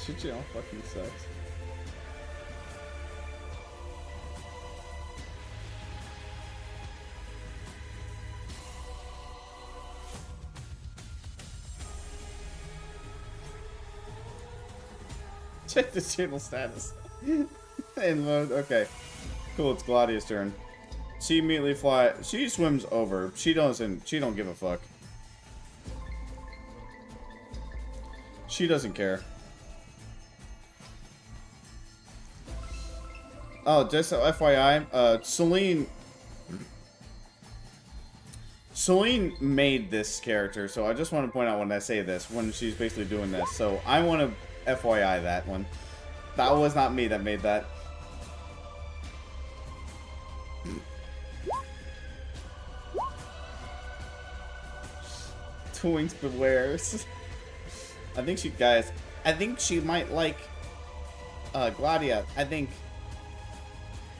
Shit, you all fucking sucks. Check the channel status. And load. Okay. Cool, it's Gladia's turn. She immediately she swims over. She don't give a fuck. She doesn't care. Oh, just FYI, Celine made this character, so I just want to point out when I say this, when she's basically doing this. So I want to FYI that one. That was not me that made that. Twinks bewares. I think she might like Gladia. I think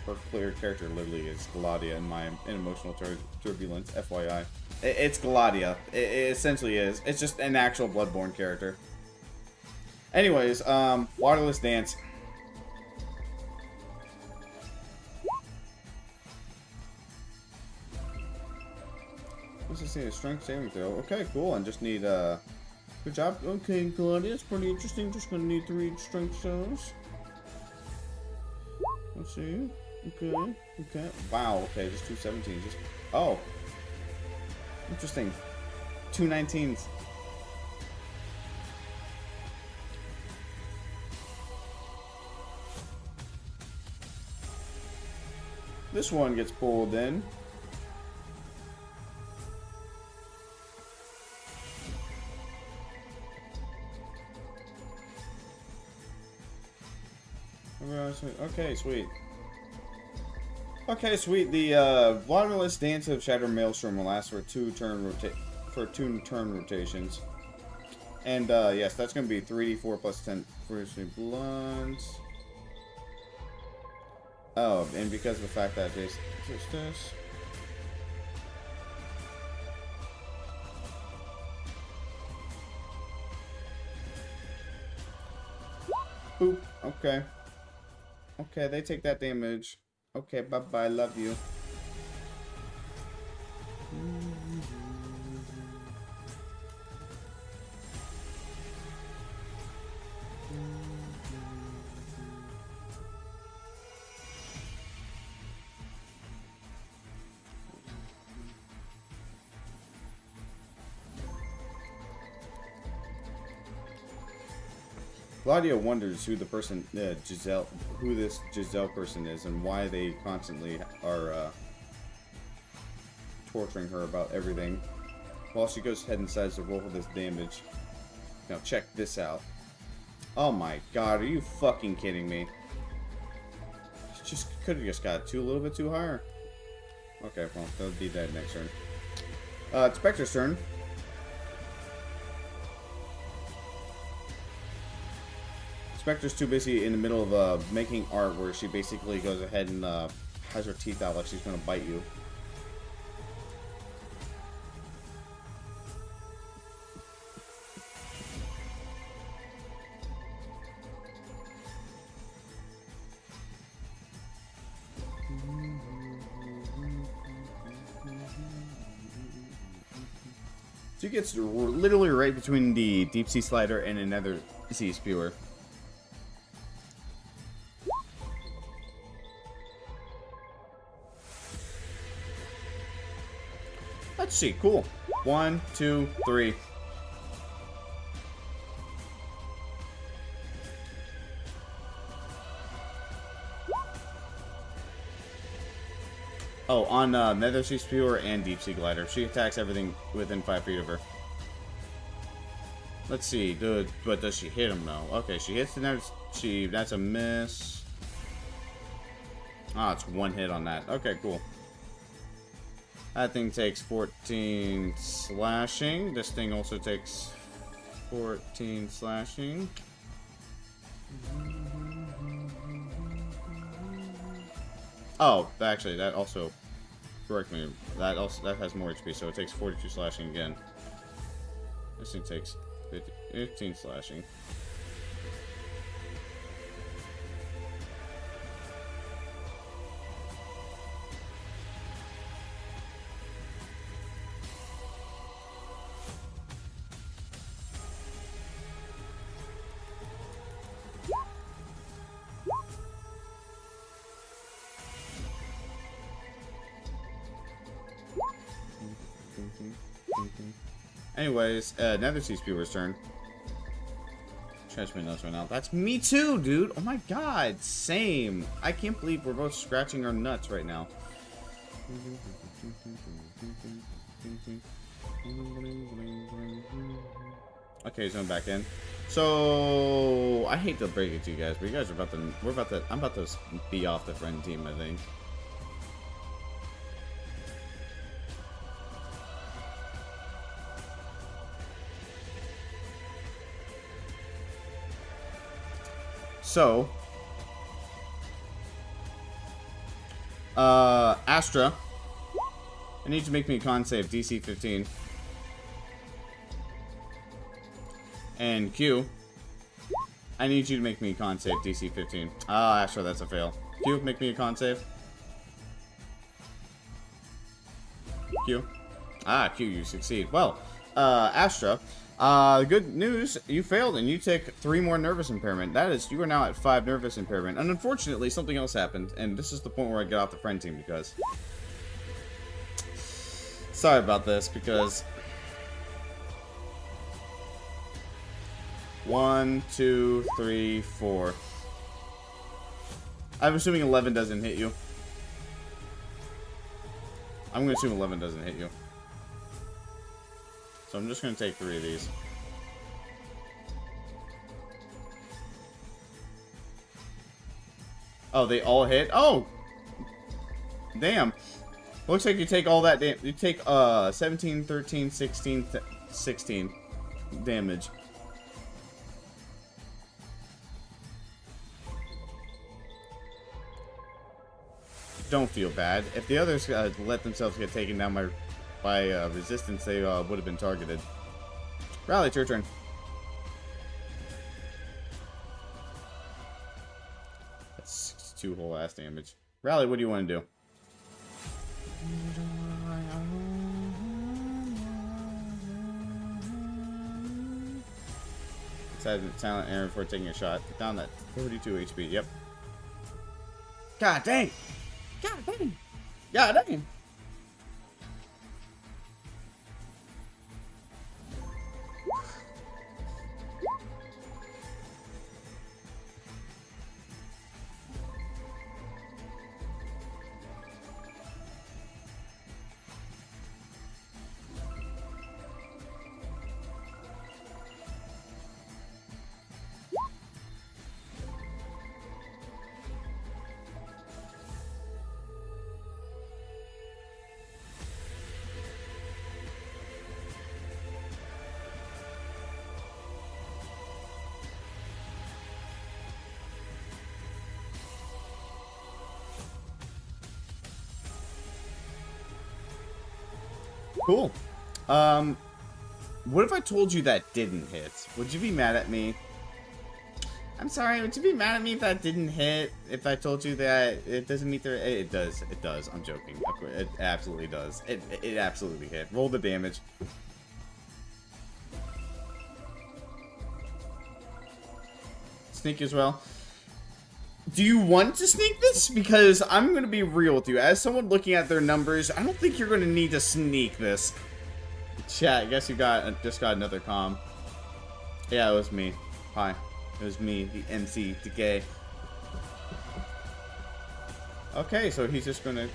her clear character literally is Gladia in emotional turbulence. FYI, it's Gladia. It essentially is. It's just an actual Bloodborne character. Anyways, Waterless Dance. Let's just need a strength saving throw. Okay, cool. And just need good job. Okay, Gladia, it's pretty interesting. Just gonna need 3 strength shows. Let's see. Okay. Okay. Wow. Okay, just 217. Just interesting. 219s. This one gets pulled in. Okay, sweet. Okay, sweet. The Waterless Dance of Shattered Maelstrom will last for 2 turn rotations. And yes, that's gonna be 3d4 plus 10 for blunts. Oh, and because of the fact that this. Boop. Okay. Okay, they take that damage. Okay, bye-bye. Love you. Claudia wonders who the person, who this Giselle person is, and why they constantly are torturing her about everything. While she goes ahead and decides to roll this damage. Now check this out. Oh my god, are you fucking kidding me? Just could have just got a little bit too higher. Okay, well, that'll be that next turn. It's Spectre's turn. Spectre's too busy in the middle of making art where she basically goes ahead and has her teeth out like she's gonna bite you. So he gets literally right between the deep sea slider and another sea spewer. Let's see. Cool. 1, 2, 3. Oh, on Nether Sea Spewer and Deep Sea Glider. She attacks everything within 5 feet of her. Let's see. But does she hit him, though? Okay, she hits the Nether... That's a miss. Ah, it's 1 hit on that. Okay, cool. That thing takes 14 slashing. This thing also takes 14 slashing. Oh, actually, that also... Correct me. That has more HP, so it takes 42 slashing again. This thing takes 15 slashing. Anyways, Nether Sea Spewer's turn. Transmit nuts right now. That's me too, dude. Oh my god, same. I can't believe we're both scratching our nuts right now. Okay, he's going back in. So I hate to break it to you guys, but you guys are I'm about to be off the friend team, I think. So, Astra, I need you to make me a con save, DC 15. And Q, I need you to make me a con save, DC 15. Ah, Astra, that's a fail. Q, make me a con save. Q. Ah, Q, you succeed. Well, Astra, good news, you failed and you take 3 more nervous impairment. That is, you are now at 5 nervous impairment. And unfortunately, something else happened. And this is the point where I get off the friend team because... Sorry about this, because... 1, 2, 3, 4. I'm assuming 11 doesn't hit you. I'm going to assume 11 doesn't hit you. So I'm just going to take 3 of these. Oh, they all hit? Oh! Damn. Looks like you take all that damage. You take 17, 13, 16, 16 damage. Don't feel bad. If the others let themselves get taken down by resistance, they would have been targeted. Rally, it's your turn. That's 62 whole ass damage. Rally, what do you want to do? Silent Aaron for taking a shot. Down that 32 HP. Yep. God dang! God dang! God dang! Cool. What if I told you that didn't hit? Would you be mad at me? I'm sorry, would you be mad at me if that didn't hit? If I told you that it doesn't meet the... It does. It does. I'm joking. It absolutely does. It absolutely hit. Roll the damage. sneak as well. Do you want to sneak this? Because I'm going to be real with you. As someone looking at their numbers, I don't think you're going to need to sneak this. Chat, I guess you just got another comm. Yeah, it was me. Hi. It was me, the MC, the gay. Okay, so he's just going to...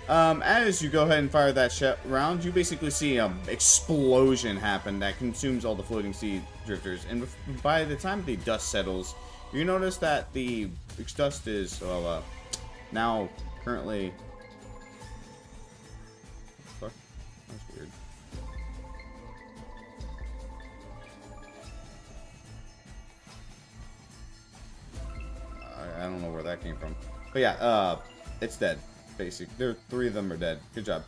as you go ahead and fire that round, you basically see an explosion happen that consumes all the floating sea drifters. And by the time the dust settles, you notice that the dust is, well, now currently... What the fuck? That's weird. I don't know where that came from. But yeah, it's dead. Basic. There, 3 of them are dead. Good job.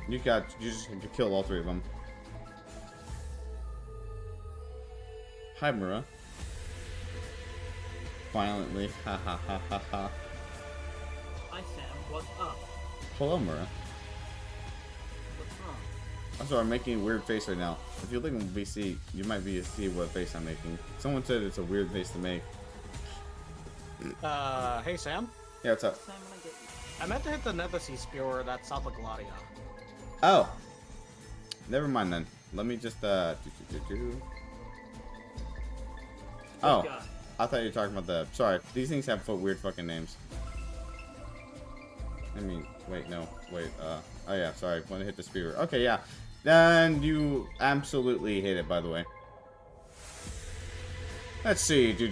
You just killed all 3 of them. Hi, Mura. Violently. Ha ha ha ha ha. Hi Sam, what's up? Hello, Mura. What's wrong? I'm sorry, I'm making a weird face right now. If you look on VC, you might be able to see what face I'm making. Someone said it's a weird face to make. Hey Sam? Yeah, what's up? Sam, when I get you. I meant to hit the Nether Sea Spewer that's south of Gladia. Oh. Never mind then. Let me just, Oh. God. I thought you were talking about the... Sorry, these things have weird fucking names. I mean, wait, no. Wait, oh yeah, sorry. Want to hit the spear. Okay, yeah. And you absolutely hit it, by the way. Let's see. You can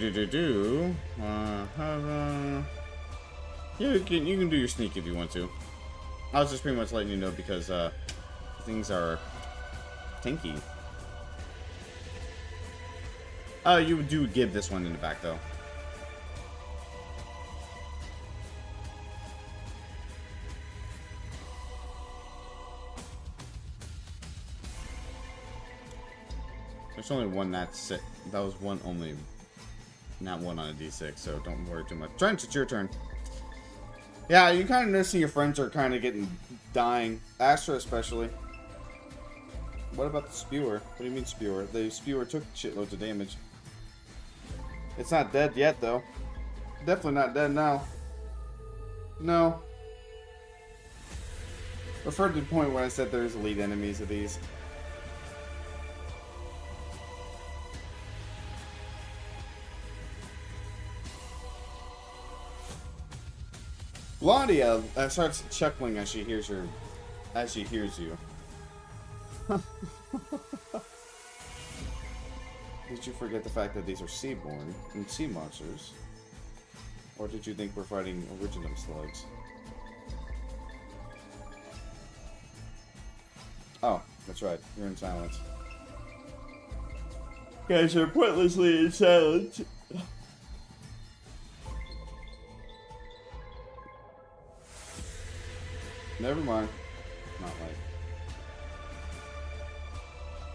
do your sneak if you want to. I was just pretty much letting you know because things are tinky. Oh, you do give this one in the back though. There's only one that's it. That was one only, not one on a D6, so don't worry too much. Trench, it's your turn. Yeah, you kind of noticing your friends are kind of dying. Astra especially. What about the spewer? What do you mean spewer? The spewer took shitloads of damage. It's not dead yet, though. Definitely not dead now. No. Refer to the point where I said there's elite enemies of these. Gladia starts chuckling as she hears you. Did you forget the fact that these are seaborn and sea monsters? Or did you think we're fighting original slugs? Oh, that's right. You're in silence. Guys are pointlessly in silence. Never mind. Not like.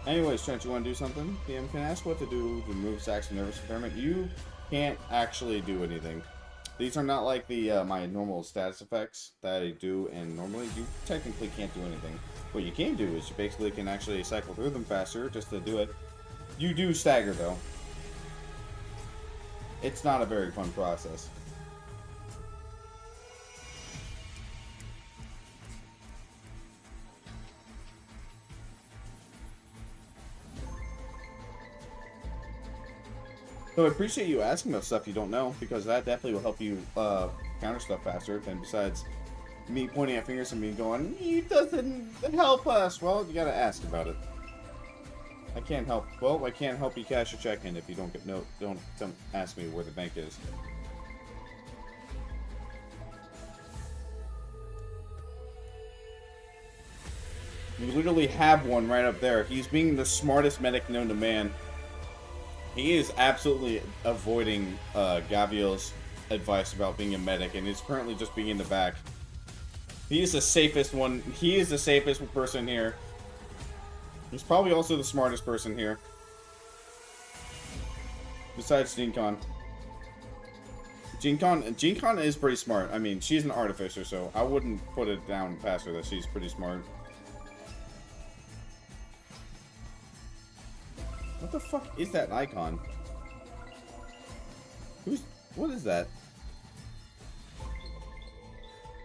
Anyways, Trent, you want to do something? PM can I ask what to do to remove sacks from nervous impairment. You can't actually do anything. These are not like the my normal status effects that I do, and normally you technically can't do anything. What you can do is you basically can actually cycle through them faster just to do it. You do stagger though. It's not a very fun process. So I appreciate you asking about stuff you don't know, because that definitely will help you counter stuff faster than besides me pointing at fingers and me going, "It doesn't help us." Well, you gotta ask about it. I can't help. Well, I can't help you cash your check in if you don't get don't ask me where the bank is. You literally have one right up there. He's being the smartest medic known to man. He is absolutely avoiding Gaviel's advice about being a medic, and he's currently just being in the back. He is the safest one. He is the safest person here. He's probably also the smartest person here. Besides Gene Con. Gene Con is pretty smart. I mean, she's an artificer, so I wouldn't put it down past her that she's pretty smart. What the fuck is that icon? What is that?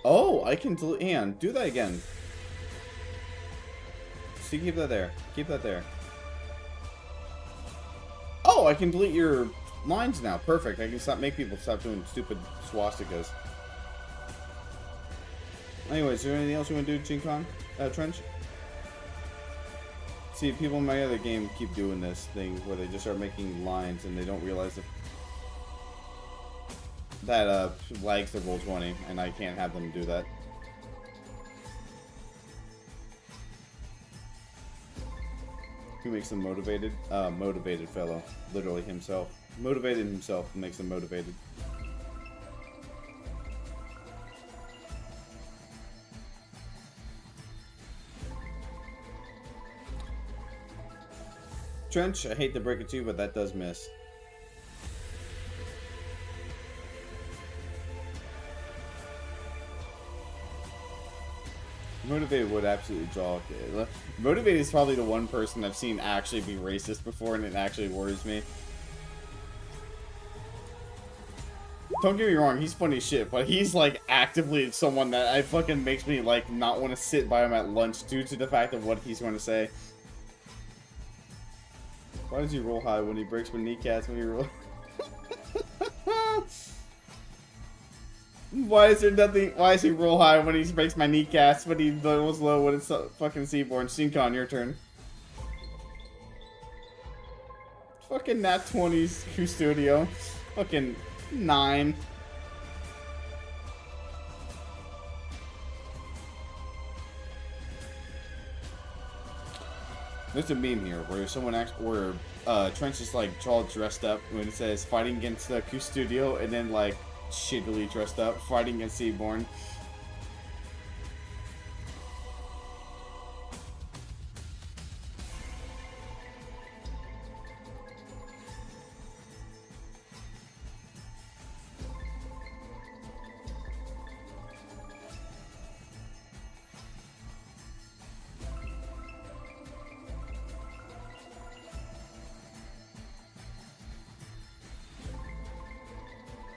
Oh, I can delete. Hang on, do that again. See, keep that there. Keep that there. Oh, I can delete your lines now. Perfect. I can make people stop doing stupid swastikas. Anyways, is there anything else you want to do, G-Con? Trench? See, people in my other game keep doing this thing where they just start making lines and they don't realize that lags the roll 20, and I can't have them do that. Who makes them motivated? Motivated fellow. Literally himself. Motivated himself makes them motivated. Trench, I hate to break it to you, but that does miss. Motivated would absolutely draw. Motivated is probably the one person I've seen actually be racist before, and it actually worries me. Don't get me wrong, he's funny as shit, but he's like actively someone that I fucking makes me like not want to sit by him at lunch due to the fact of what he's going to say. Why does he roll high when he breaks my kneecaps when he rolls? Why is there nothing? Why does he roll high when he breaks my kneecaps, but he rolls low when it's fucking Seaborn? Shinkan, your turn. Fucking nat 20s Custodio. Fucking 9. There's a meme here where Trench is like all dressed up when it says fighting against the Custodio, and then like shittily dressed up fighting against Seaborn.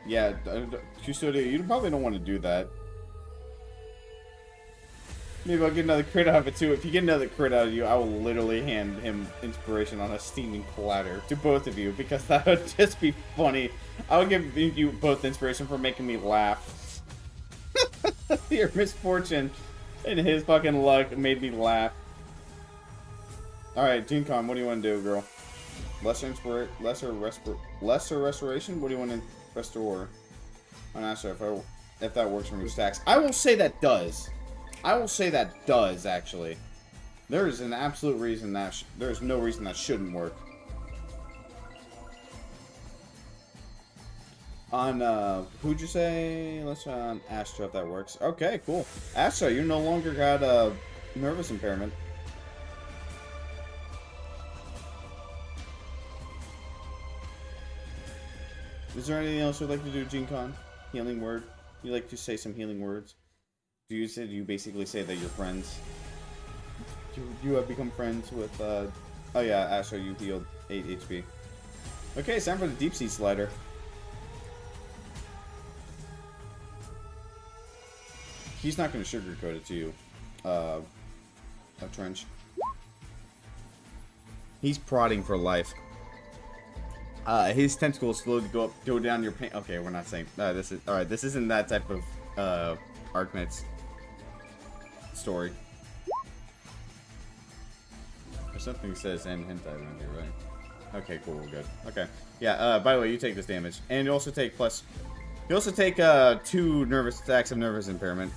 Yeah, Custodio, you probably don't want to do that. Maybe I'll get another crit out of it too. If you get another crit out of you, I will literally hand him inspiration on a steaming platter to both of you, because that would just be funny. I would give you both inspiration for making me laugh. Your misfortune and his fucking luck made me laugh. Alright, Jincon, what do you want to do, girl? Lesser restoration? What do you want to restore? I'm not sure if that works for me. Stacks. I will say that does. I will say that does, actually. There is an absolute reason that there's no reason that shouldn't work. On who'd you say? Let's try on Astra if that works. Okay, cool. Astra, you no longer got a nervous impairment. Is there anything else you'd like to do, Jincon? Healing word? You like to say some healing words? Do you basically say that you're friends? You have become friends with, oh yeah, Astra, you healed 8 HP. Okay, it's time for the deep sea slider. He's not going to sugarcoat it to you, a Trench. He's prodding for life. His tentacles slowly go down your pain. Okay, we're not saying this is alright. This isn't that type of Arknights story. There's something that says end hentai around here, right? Okay, cool, we're good. Okay, yeah. By the way, you take this damage, and you also take plus. You also take 2 nervous attacks of nervous impairment.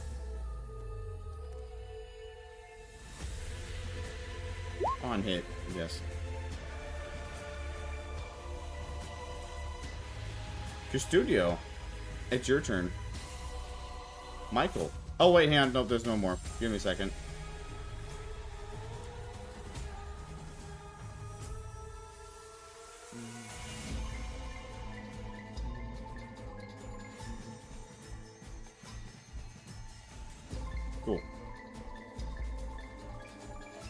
On hit, yes. Custodio, it's your turn. Michael. Oh wait, hang on. Nope, there's no more. Give me a second. Cool.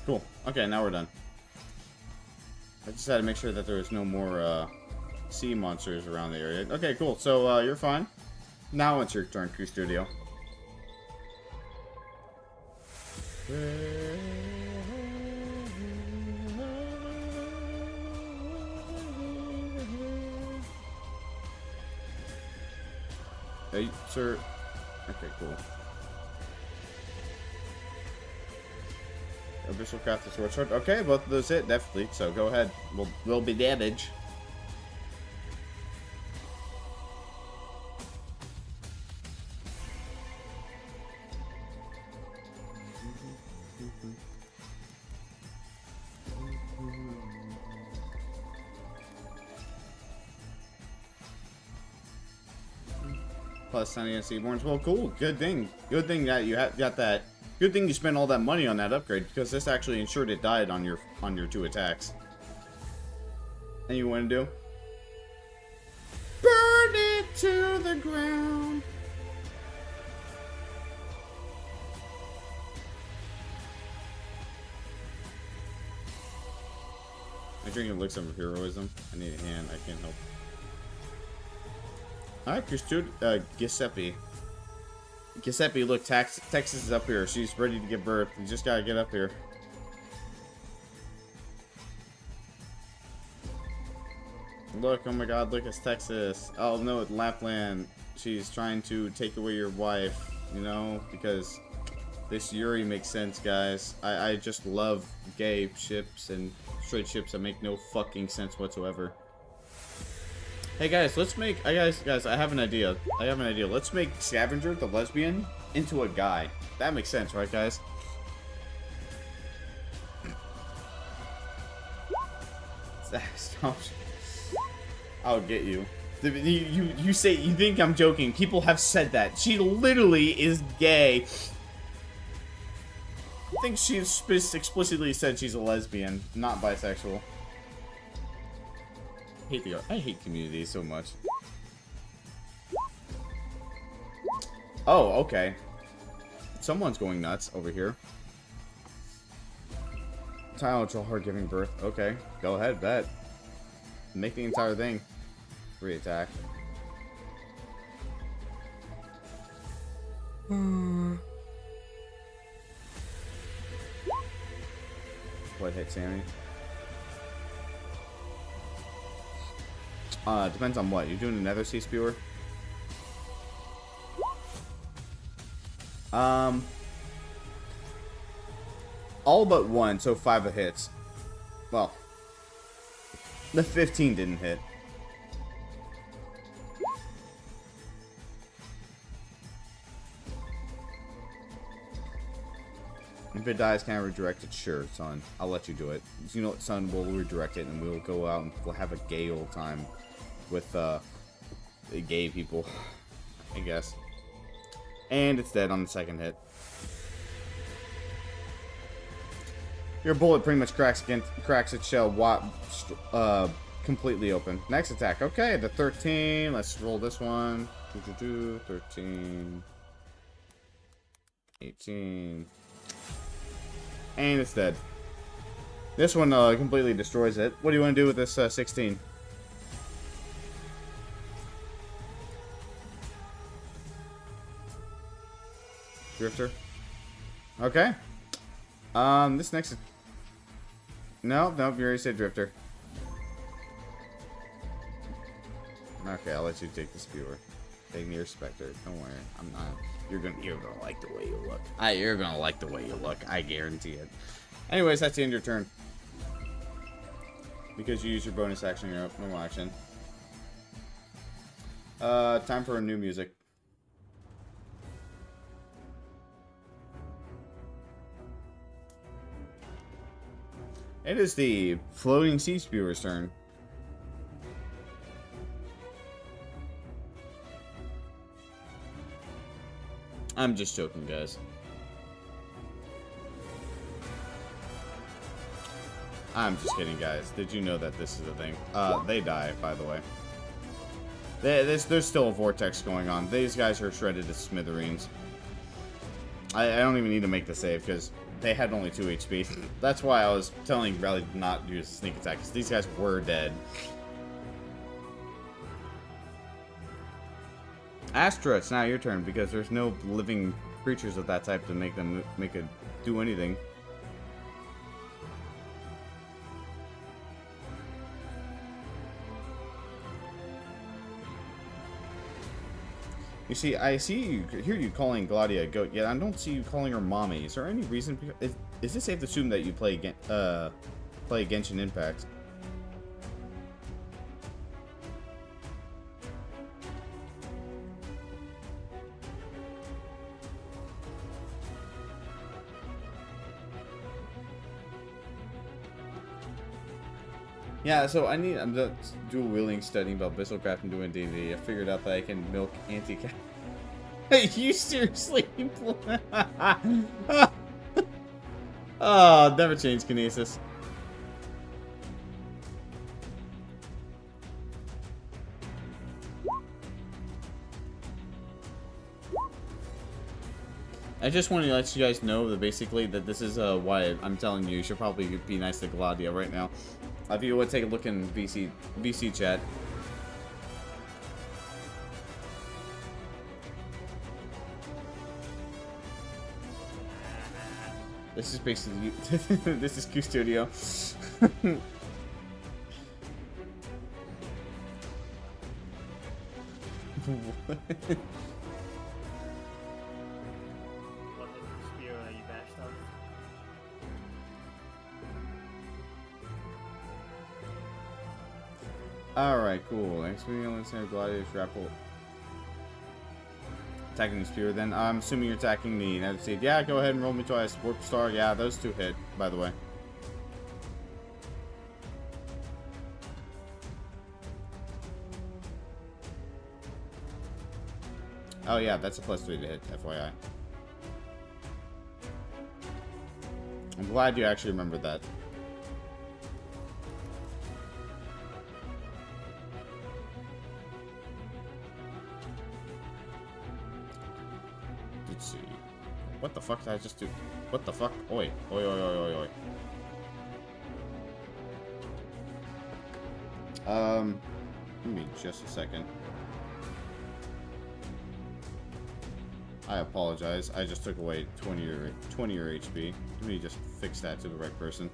Cool. Okay, now we're done. I just had to make sure that there was no more sea monsters around the area. Okay, cool. So, you're fine. Now it's your turn, Crew Studio. Hey, sir. Okay, cool. Abyssal craft the sword. Okay, both of those hit, definitely. So go ahead. Will be damage. Plus 10 against Seaborns. Well, cool. Good thing. Good thing that you got that. Good thing you spent all that money on that upgrade, because this actually ensured it died on your 2 attacks. And you want to do? Burn it to the ground. I'm drinking Elixir of Heroism. I need a hand. I can't help. Alright, Giuseppe. Giuseppe, look, Texas is up here. She's ready to give birth. You just gotta get up here. Look, oh my god, look, it's Texas. Oh no, it's Lapland. She's trying to take away your wife, you know, because this Yuri makes sense, guys. I just love gay ships and straight ships that make no fucking sense whatsoever. Hey guys, let's make guys, I have an idea. Let's make Scavenger, the lesbian, into a guy. That makes sense, right guys? Stop. I'll get you. You say you think I'm joking. People have said that. She literally is gay. I think she explicitly said she's a lesbian, not bisexual. I hate community so much. Oh, okay. Someone's going nuts over here. Child hard giving birth. Okay, go ahead, bet. Make the entire thing. Re-attack. What hit Sammy? Depends on what. You're doing another Sea Spewer? All but one, so 5 of hits. Well, the 15 didn't hit. If it dies, can I redirect it? Sure, son. I'll let you do it. You know what, son? We'll redirect it and we'll go out and we'll have a gay old time with the gay people, I guess. And it's dead on the second hit. Your bullet pretty much cracks its shell completely open. Next attack. Okay, the 13. Let's roll this one. 13. 18. And it's dead. This one completely destroys it. What do you want to do with this 16? Drifter. Okay. This next. No, you already said Drifter. Okay, I'll let you take the Spewer. Take me your Spectre. Don't worry, I'm not. You're gonna like the way you look. You're gonna like the way you look. I guarantee it. Anyways, that's the end of your turn. Because you use your bonus action, your normal action. Time for a new music. It is the Floating Sea Spewer's turn. I'm just joking, guys. I'm just kidding, guys. Did you know that this is a thing? They die, by the way. There's still a vortex going on. These guys are shredded to smithereens. I don't even need to make the save, because they had only 2 HP. That's why I was telling Riley to not use a sneak attack, because these guys were dead. Astra, it's now your turn because there's no living creatures of that type to make them make it do anything. You see, I hear you calling Gladia a goat, yet I don't see you calling her mommy. Is there any reason? Is it safe to assume that you play Genshin Impact? Yeah, so I'm just dual wheeling studying about Bristlecraft and doing D&D. I figured out that I can milk anti-cat. Hey, you seriously? Oh, never change kinesis. I just want to let you guys know that basically that this is why I'm telling you should probably be nice to Gladia right now. If you would take a look in VC chat. This is basically this is Q Studio. What is the spear you bashed on? Alright, cool. Next we understand Gladiator's grapple. Attacking the spear, then I'm assuming you're attacking me. Now see, yeah, go ahead and roll me twice. Warp star, yeah, those two hit, by the way. Oh yeah, that's a +3 to hit, FYI. I'm glad you actually remembered that. Let's see. What the fuck did I just do? What the fuck? Oi. Oi, oi, oi, oi, oi. Give me just a second. I apologize. I just took away 20 your HP. Let me just fix that to the right person.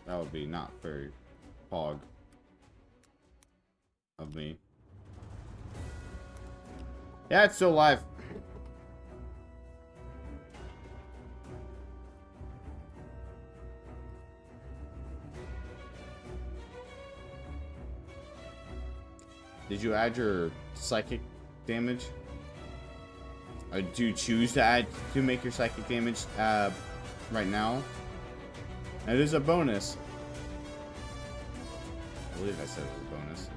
That would be not very pog of me. Yeah, it's still live. Did you add your psychic damage? Or do you choose to add to make your psychic damage right now? It is a bonus. I believe I said it was a bonus.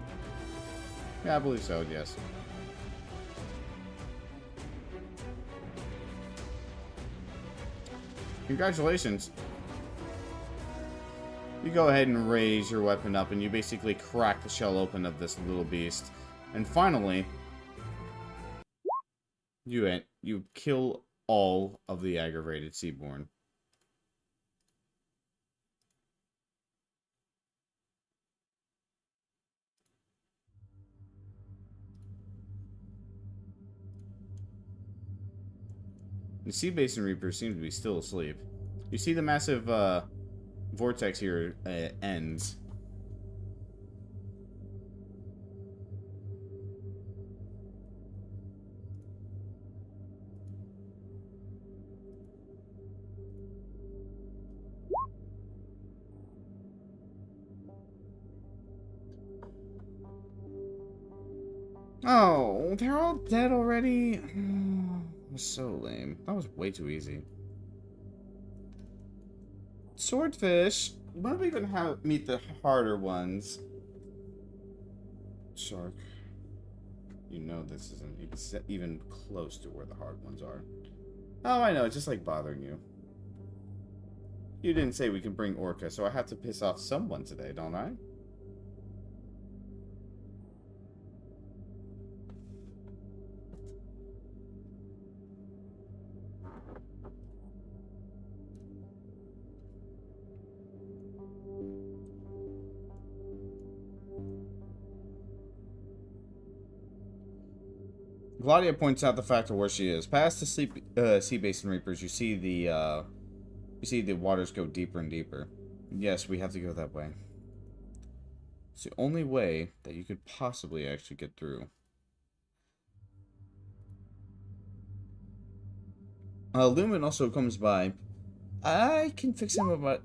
Yeah, I believe so, yes. Congratulations. You go ahead and raise your weapon up and you basically crack the shell open of this little beast. And finally, you kill all of the aggravated Seaborn. The Sea Basin Reapers seem to be still asleep. You see the massive vortex here ends. Oh, they're all dead already? That was so lame. That was way too easy. Swordfish. When are we gonna meet the harder ones? Shark. You know this isn't even close to where the hard ones are. Oh, I know. It's just like bothering you. You didn't say we can bring Orca, so I have to piss off someone today, don't I? Gladia points out the fact of where she is. Past the sea basin reapers, you see the waters go deeper and deeper. Yes, we have to go that way. It's the only way that you could possibly actually get through. Lumen also comes by. I can fix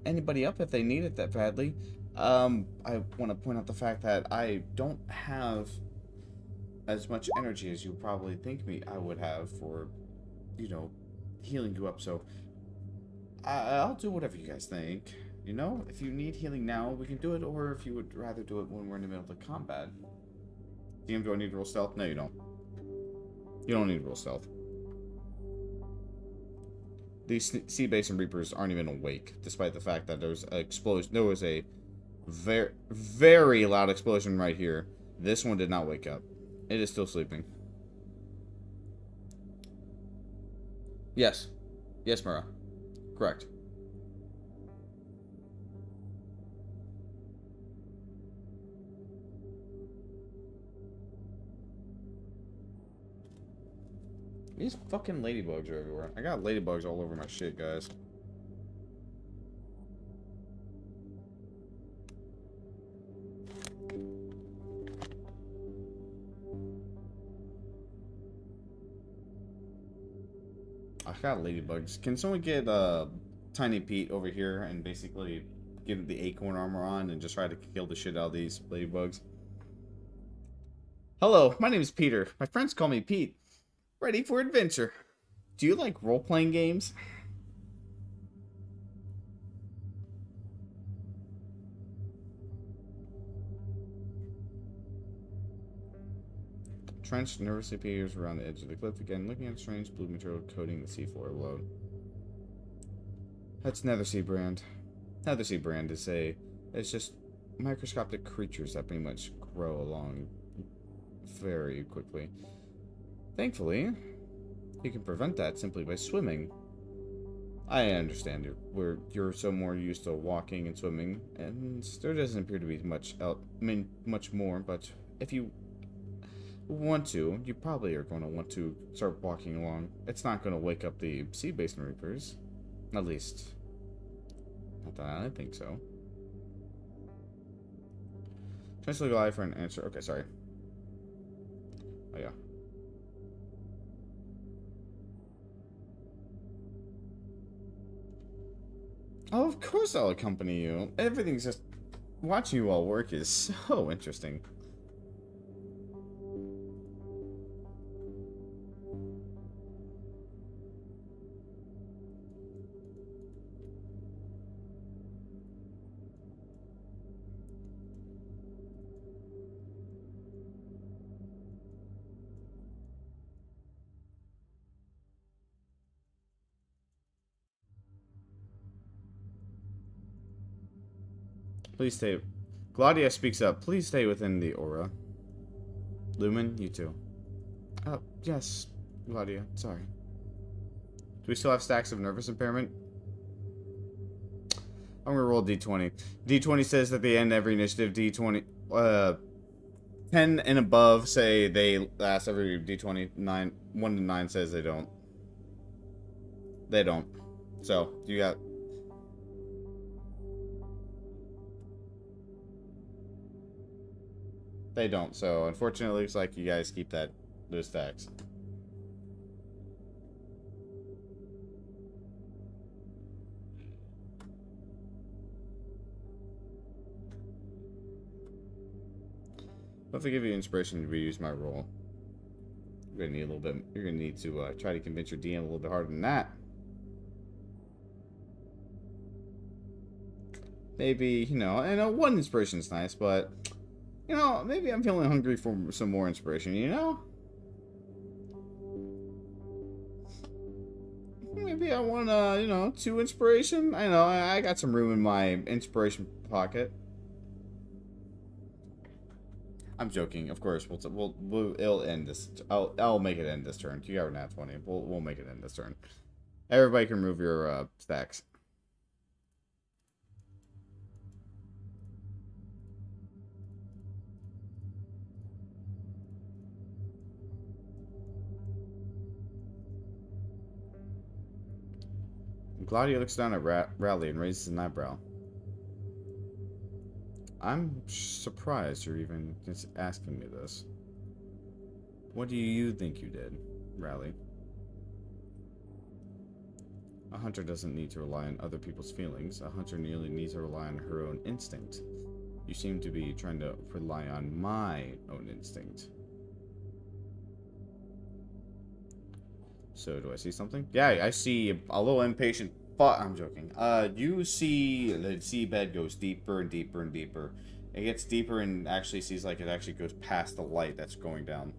anybody up if they need it that badly. I want to point out the fact that I don't have as much energy as you probably think I would have for, you know, healing you up. So I'll do whatever you guys think. You know, if you need healing now, we can do it, or if you would rather do it when we're in the middle of combat. DM, do I need to roll stealth? No, you don't. You don't need to roll stealth. These sea basin reapers aren't even awake, despite the fact that there's an explosion. There was a very, very loud explosion right here. This one did not wake up. It is still sleeping. Yes. Yes, Mara. Correct. These fucking ladybugs are everywhere. I got ladybugs all over my shit, guys. I got ladybugs. Can someone get Tiny Pete over here and basically give the acorn armor on and just try to kill the shit out of these ladybugs? Hello, my name is Peter. My friends call me Pete. Ready for adventure. Do you like role-playing games? Trench nervously appears around the edge of the cliff again, looking at strange blue material coating the seafloor below. That's Nethersea brand. Nethersea brand it's just microscopic creatures that pretty much grow along very quickly. Thankfully, you can prevent that simply by swimming. I understand you're so more used to walking and swimming, and there doesn't appear to be much much more, but if you want to, you probably are going to want to start walking along. It's not going to wake up the sea basin reapers. At least, not that I think so. Potentially live for an answer. Okay, sorry. Oh, yeah. Oh, of course I'll accompany you. Everything's just... Watching you all work is so interesting. Please stay. Gladia speaks up. Please stay within the aura. Lumen, you too. Oh, yes, Gladia. Sorry. Do we still have stacks of nervous impairment? I'm gonna roll D20. D20 says at the end of every initiative, D20, 10 and above say they last every D20. 1 to 9 says they don't. They don't. So, you got... They don't, so unfortunately, it looks like you guys keep those stacks. If I give you inspiration to reuse my roll, you're gonna need a little bit. You're gonna need to try to convince your DM a little bit harder than that. Maybe, you know, I know one inspiration is nice, but you know, maybe I'm feeling hungry for some more inspiration, you know? Maybe I want, you know, 2 inspiration? I know, I got some room in my inspiration pocket. I'm joking, of course. It'll end this. I'll make it end this turn. You got a nat 20. We'll make it end this turn. Everybody can remove your stacks. Gladia looks down at Rowley and raises an eyebrow. I'm surprised you're even just asking me this. What do you think you did, Rowley? A hunter doesn't need to rely on other people's feelings. A hunter merely needs to rely on her own instinct. You seem to be trying to rely on my own instinct. So, do I see something? Yeah, I see a little impatient. But I'm joking. You see the seabed goes deeper and deeper and deeper. It gets deeper and actually sees like it actually goes past the light that's going down.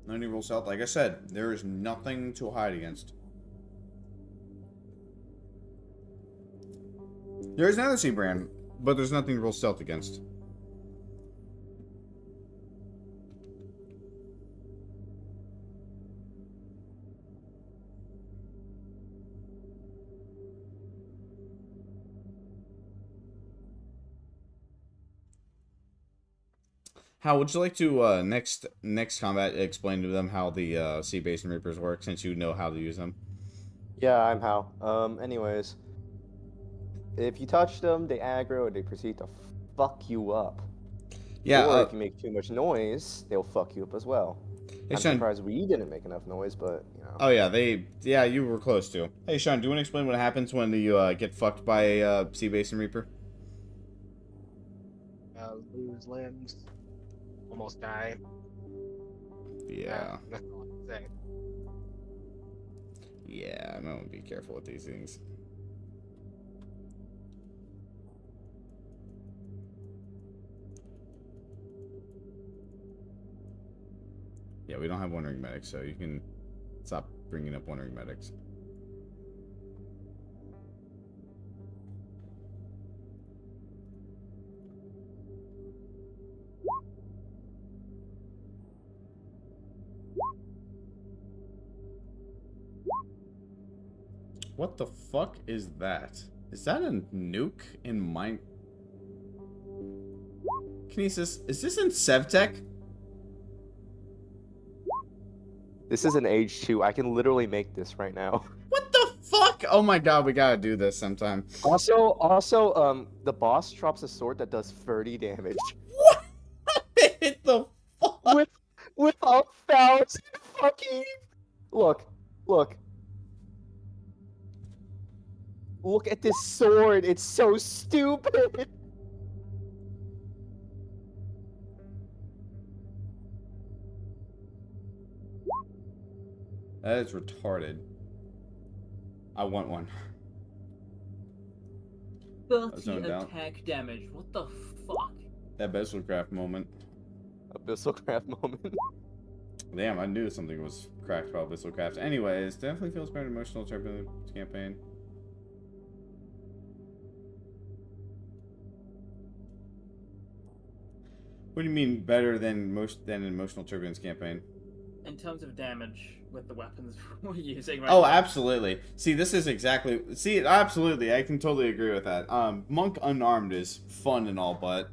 No need to roll stealth. Like I said, there is nothing to hide against. There is another sea brand, but there's nothing to roll stealth against. How would you like to next combat explain to them how the Sea Basin Reapers work, since you know how to use them? Yeah, I'm Hal. Anyways, if you touch them, they aggro and they proceed to fuck you up. Yeah. Or if you make too much noise, they'll fuck you up as well. Hey, I'm Sean. surprised we didn't make enough noise, but you know. Oh yeah, you were close to. Hey Sean, do you want to explain what happens when you get fucked by a Sea Basin Reaper? Lose limbs, almost die. Yeah. That's all I can say. Yeah, I'm gonna be careful with these things. Yeah, we don't have wandering medics, so you can stop bringing up wandering medics. What the fuck is that? Is that a nuke in mine? Kinesis, is this in Sevtech? This is an age 2. I can literally make this right now. What the fuck? Oh my god, we gotta do this sometime. Also, the boss drops a sword that does 30 damage. What the fuck? With 1,000 fucking... Look. Look at this sword. It's so stupid. That is retarded. I want one. 30 zoned out. attack damage. What the fuck? That Besselcraft moment. Abyssalcraft moment. Damn, I knew something was cracked about Besselcraft. Anyways, definitely feels better emotional turbulence campaign. What do you mean better than an emotional turbulence campaign? In terms of damage with the weapons we're using right Oh, now. absolutely. See, this is exactly... See, absolutely. I can totally agree with that. Monk Unarmed is fun and all, but...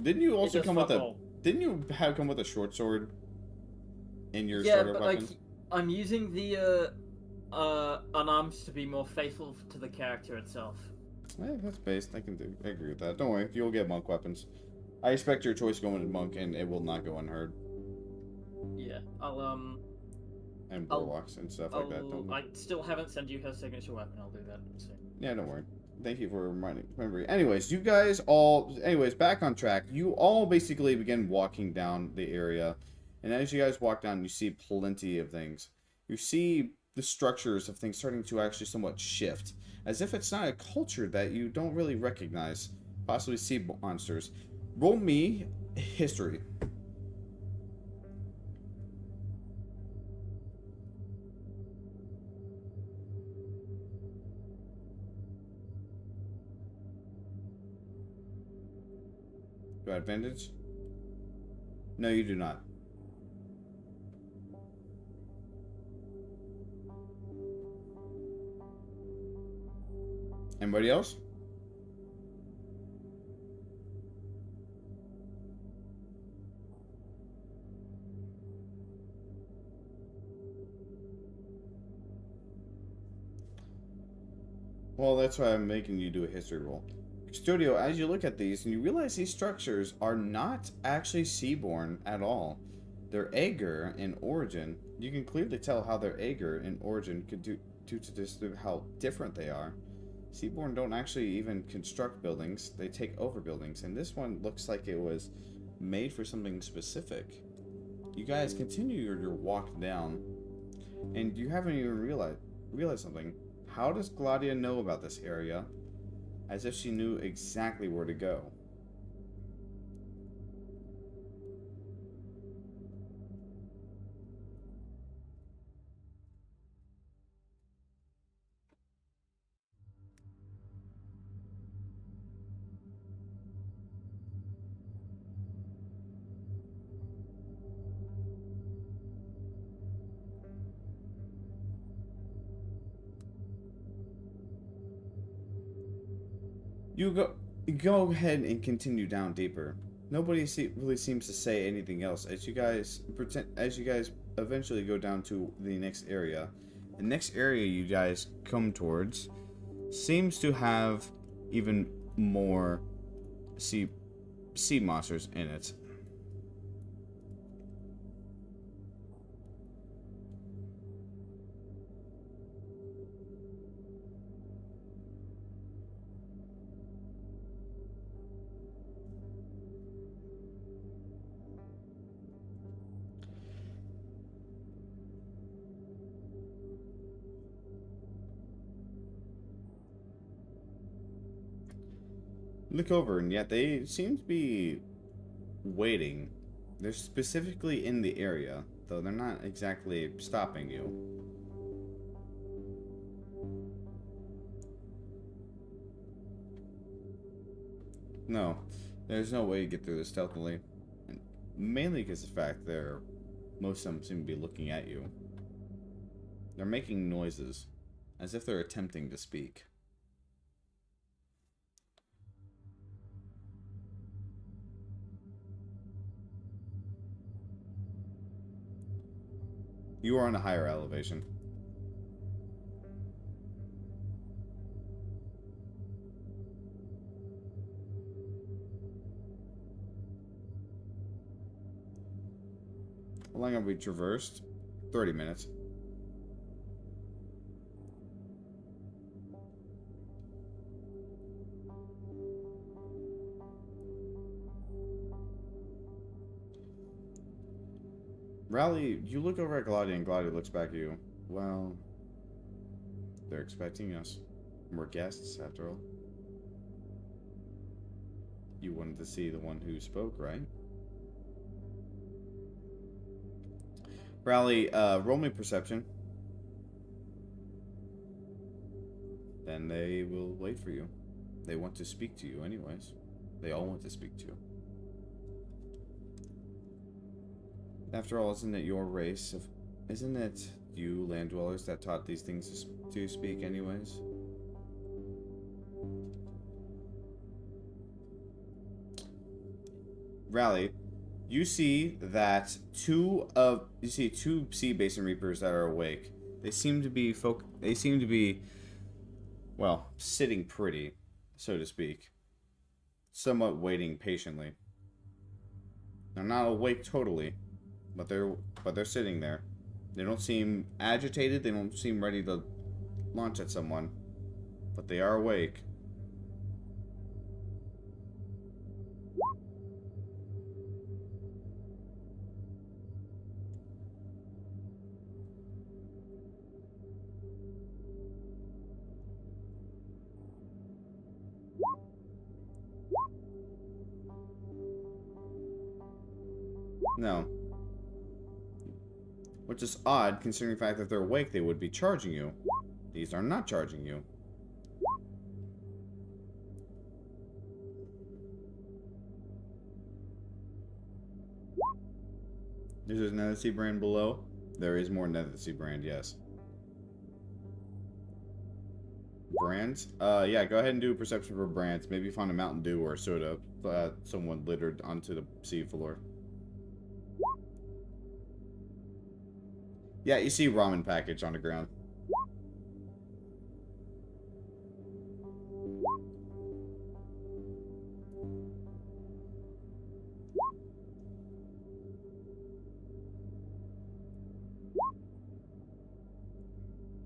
Didn't you also come with a... All. Didn't you come with a short sword in your Yeah, starter but weapon? like, I'm using the unarmed to be more faithful to the character itself. That's based. I agree with that. Don't worry, you'll get monk weapons. I expect your choice going to monk, and it will not go unheard. Yeah, And warlocks and stuff like that. Don't I still haven't sent you her signature weapon. I'll do that soon. Yeah, don't worry. Thank you for remembering. Anyways, you guys all... Anyways, back on track. You all basically begin walking down the area. And as you guys walk down, you see plenty of things. You see the structures of things starting to actually somewhat shift. As if it's not a culture that you don't really recognize. Possibly sea monsters. Roll me history. Do I have advantage? No, you do not. Anybody else? Well, that's why I'm making you do a history roll. Custodio, as you look at these, and you realize these structures are not actually seaborne at all. They're Aegir in origin. You can clearly tell how they're Aegir in origin due to just how different they are. Seaborne don't actually even construct buildings. They take over buildings. And this one looks like it was made for something specific. You guys continue your walk down. And you haven't even realized something. How does Gladia know about this area? As if she knew exactly where to go. You go ahead and continue down deeper. Nobody really seems to say anything else as you guys eventually go down to the next area. The next area you guys come towards seems to have even more sea monsters in it. Look over, and yet they seem to be waiting. They're specifically in the area, though they're not exactly stopping you. No, there's no way to get through this stealthily. And mainly because of the fact most of them seem to be looking at you. They're making noises, as if they're attempting to speak. You are on a higher elevation. How long have we traversed? 30 minutes. Rally, you look over at Gladia, and Gladia looks back at you. Well, they're expecting us. We're guests, after all. You wanted to see the one who spoke, right? Rally, roll me perception. Then they will wait for you. They want to speak to you anyways. They all want to speak to you. After all, isn't it your race? Isn't it you, land dwellers, that taught these things to speak anyways? Rally, you see that two sea basin reapers that are awake. They seem to be well, sitting pretty, so to speak. Somewhat waiting patiently. They're not awake totally. But they're sitting there. They don't seem agitated. They don't seem ready to launch at someone. But they are awake. No. Which is odd, considering the fact that they're awake, they would be charging you. These are not charging you. There's another sea brand below. There is more nether sea brand, yes. Brands? Yeah, go ahead and do a perception for brands. Maybe find a Mountain Dew or soda someone littered onto the sea floor. Yeah, you see ramen package on the ground.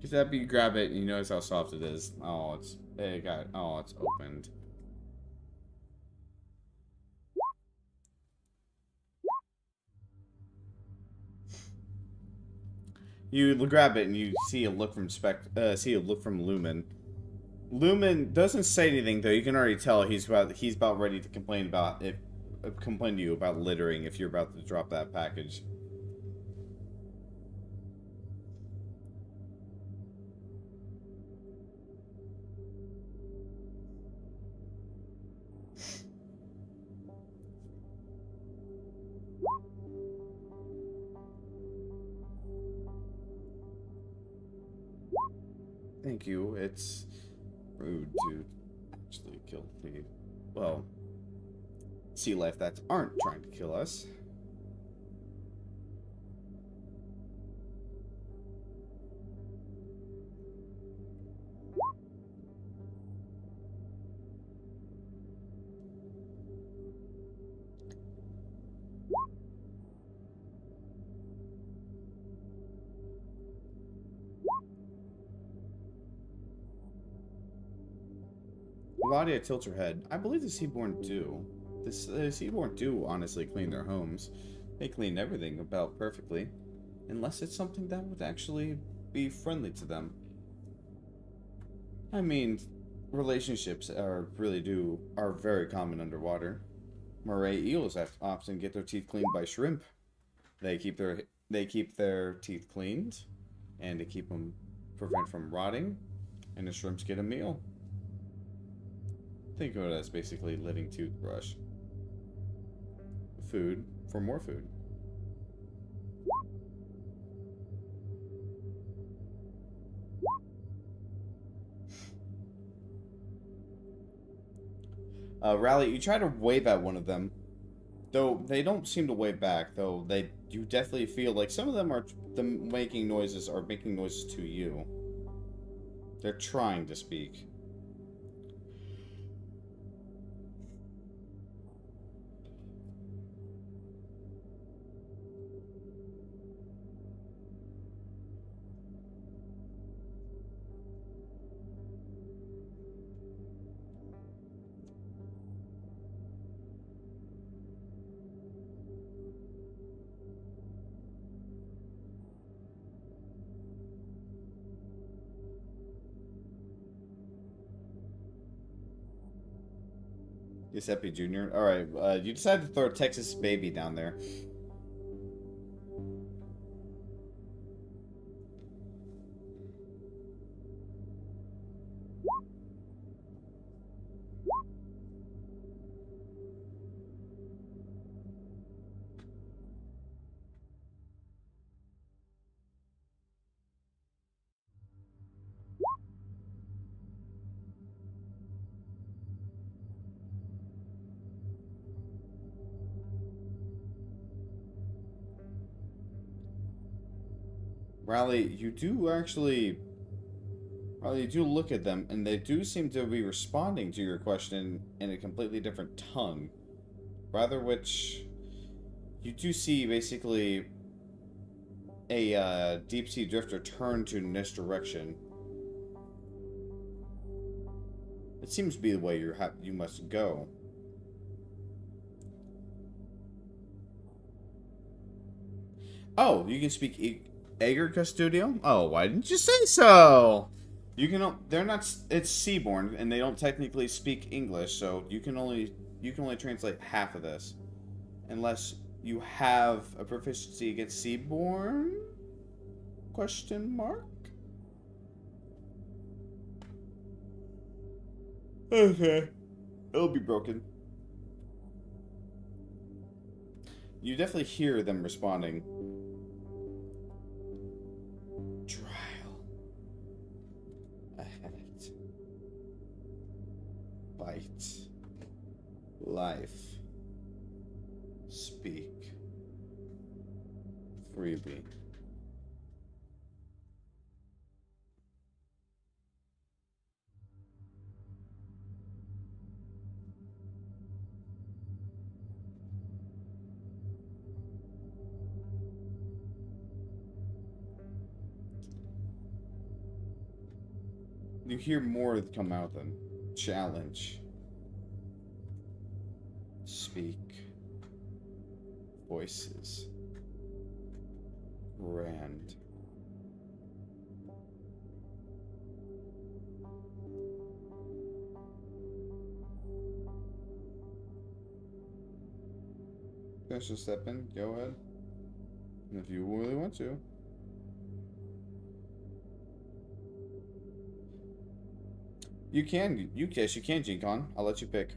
Just after you grab it, you notice how soft it is. Oh, it's it's opened. You grab it and you see a look from Lumen. Lumen doesn't say anything though. You can already tell he's about ready to complain to you about littering if you're about to drop that package. Thank you. It's rude to actually kill the, well, sea life that aren't trying to kill us. Claudia tilts her head. I believe the Seaborn do. The Seaborn do honestly clean their homes. They clean everything about perfectly. Unless it's something that would actually be friendly to them. I mean, relationships are very common underwater. Moray eels often get their teeth cleaned by shrimp. They keep their teeth cleaned, and to prevent from rotting, and the shrimps get a meal. Think of it as basically living toothbrush. Food for more food. Rally, you try to wave at one of them. Though they don't seem to wave back, though you definitely feel like some of them are making noises to you. They're trying to speak. Giuseppe Jr. Alright, you decided to throw a Texas baby down there. Rally, you do look at them, and they do seem to be responding to your question in a completely different tongue. Rather which, you do see basically a deep sea drifter turn to this direction. It seems to be the way you must go. Oh, you can speak Ager Custodio? Oh, why didn't you say so? They're not, it's Seaborn, and they don't technically speak English, so you can only translate half of this. Unless you have a proficiency against Seaborn? Question mark? Okay. It'll be broken. You definitely hear them responding. Trial. Ahead. Fight. Life. Speak. Freely. You hear more come out then. Challenge. Speak. Voices. Grand. Finish a step in, go ahead. And if you really want to. You can, yes, you can, G-Con. I'll let you pick.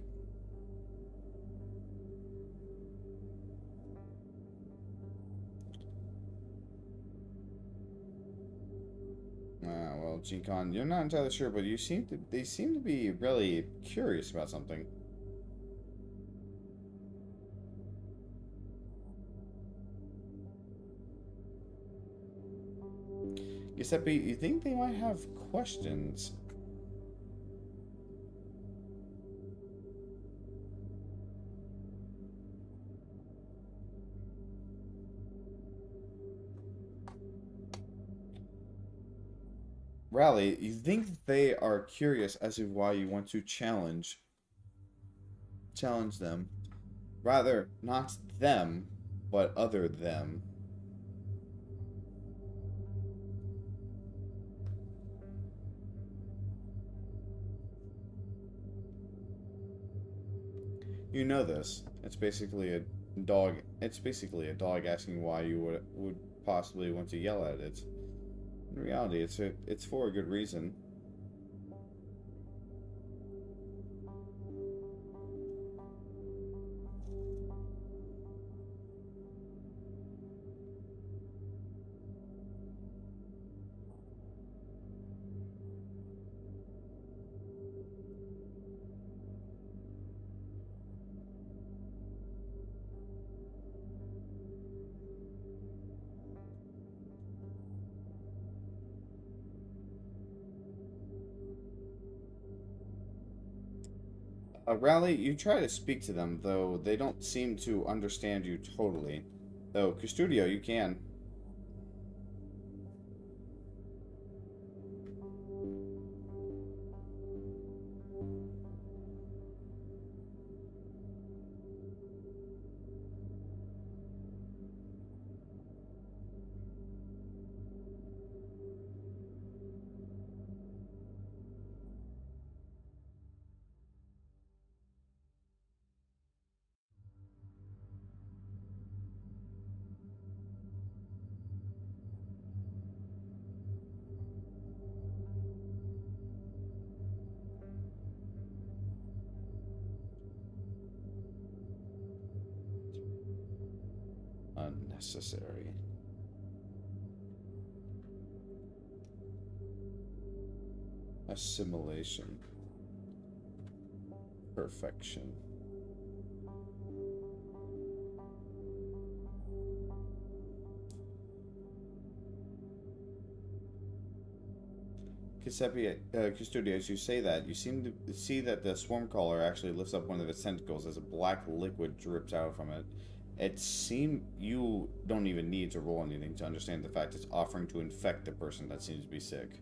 Well, G-Con, you're not entirely sure, but they seem to be really curious about something. Giuseppe, you think they might have questions? Rally, you think they are curious as to why you want to challenge them. Rather, not them, but other them. You know this. It's basically a dog asking why you would possibly want to yell at it. In reality, it's for a good reason. Rally, you try to speak to them, though they don't seem to understand you totally. Though, Custodio, you can. Unnecessary. Assimilation. Perfection. Custodio, as you say that, you seem to see that the swarm caller actually lifts up one of its tentacles as a black liquid drips out from it. It seems you don't even need to roll anything to understand the fact it's offering to infect the person that seems to be sick.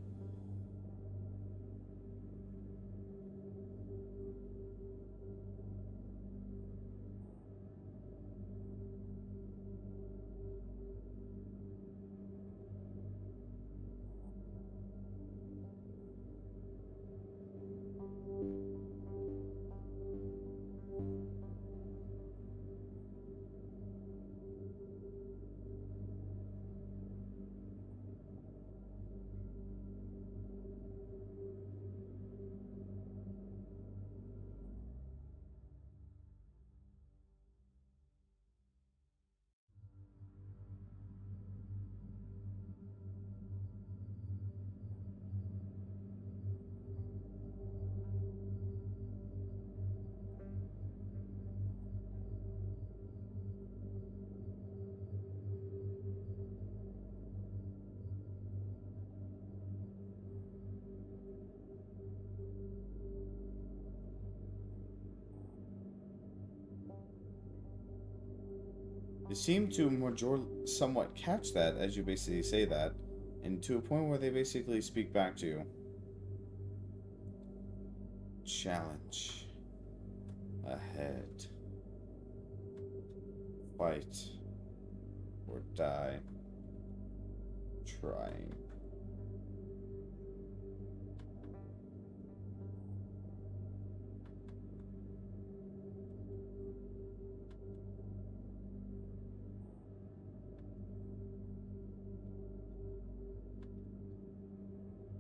You seem to somewhat catch that as you basically say that, and to a point where they basically speak back to you. challenge ahead. Fight or die trying.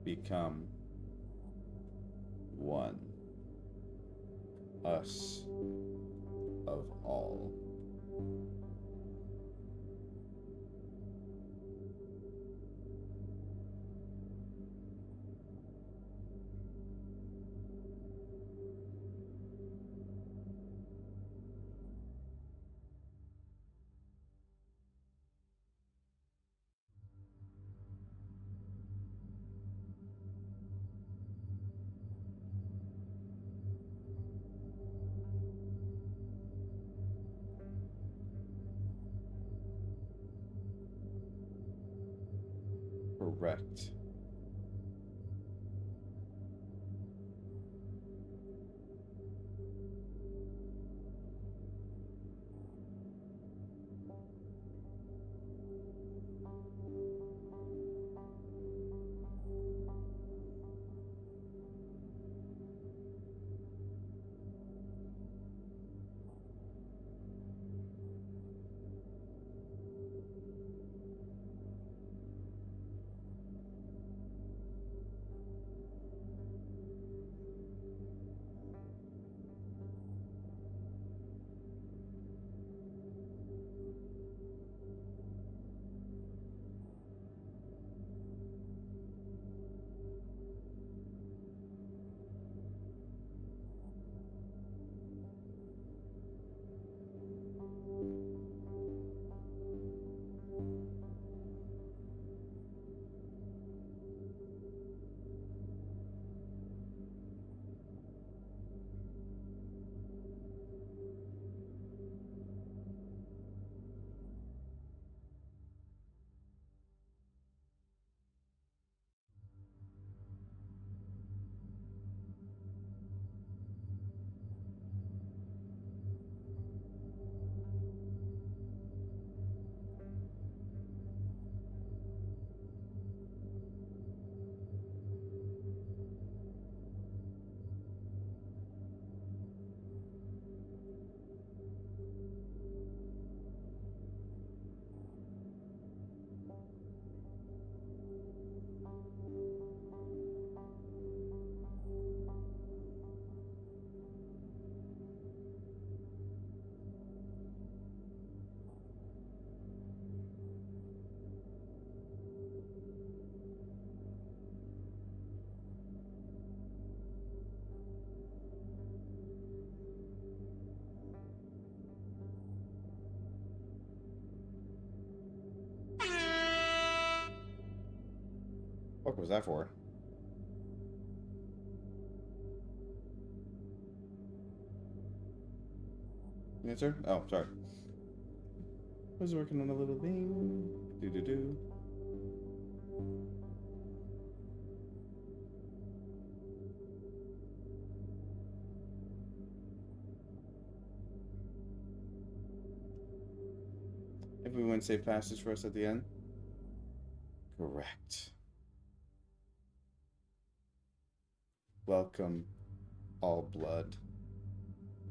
Become one. Us of all. Correct. What was that for? Answer? Oh, sorry. I was working on a little thing. Do. Everyone say passage for us at the end? Correct. Welcome all blood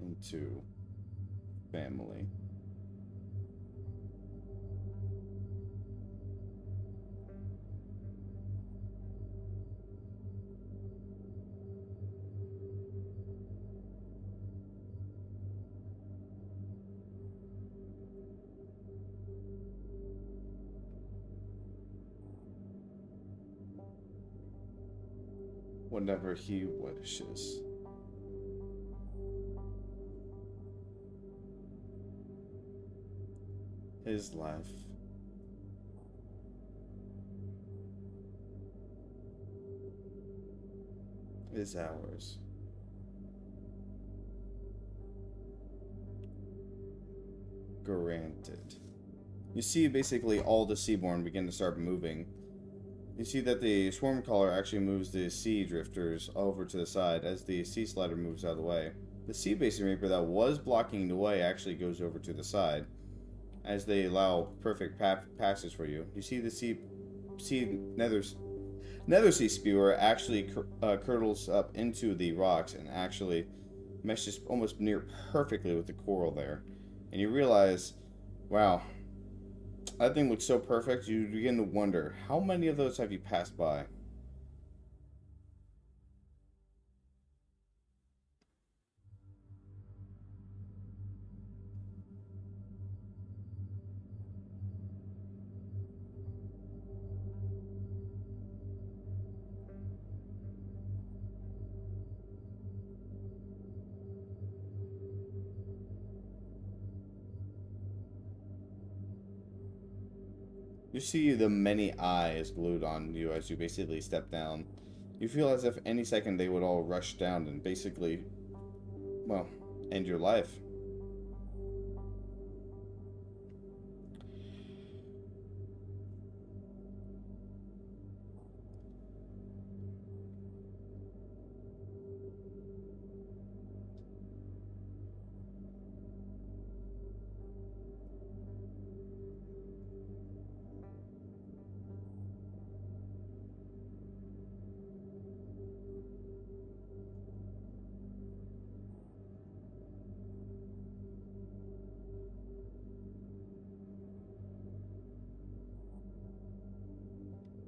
into family. Whenever he wishes. His life is ours. Granted. You see basically all the Seaborn begin to start moving. You see that the swarm caller actually moves the sea drifters over to the side as the sea slider moves out of the way. The sea basin reaper that was blocking the way actually goes over to the side as they allow perfect passes for you. You see the nether sea spewer actually curdles up into the rocks and actually meshes almost near perfectly with the coral there. And you realize, wow, that thing looks so perfect, you begin to wonder, how many of those have you passed by? You see the many eyes glued on you as you basically step down. You feel as if any second they would all rush down and basically, well, end your life.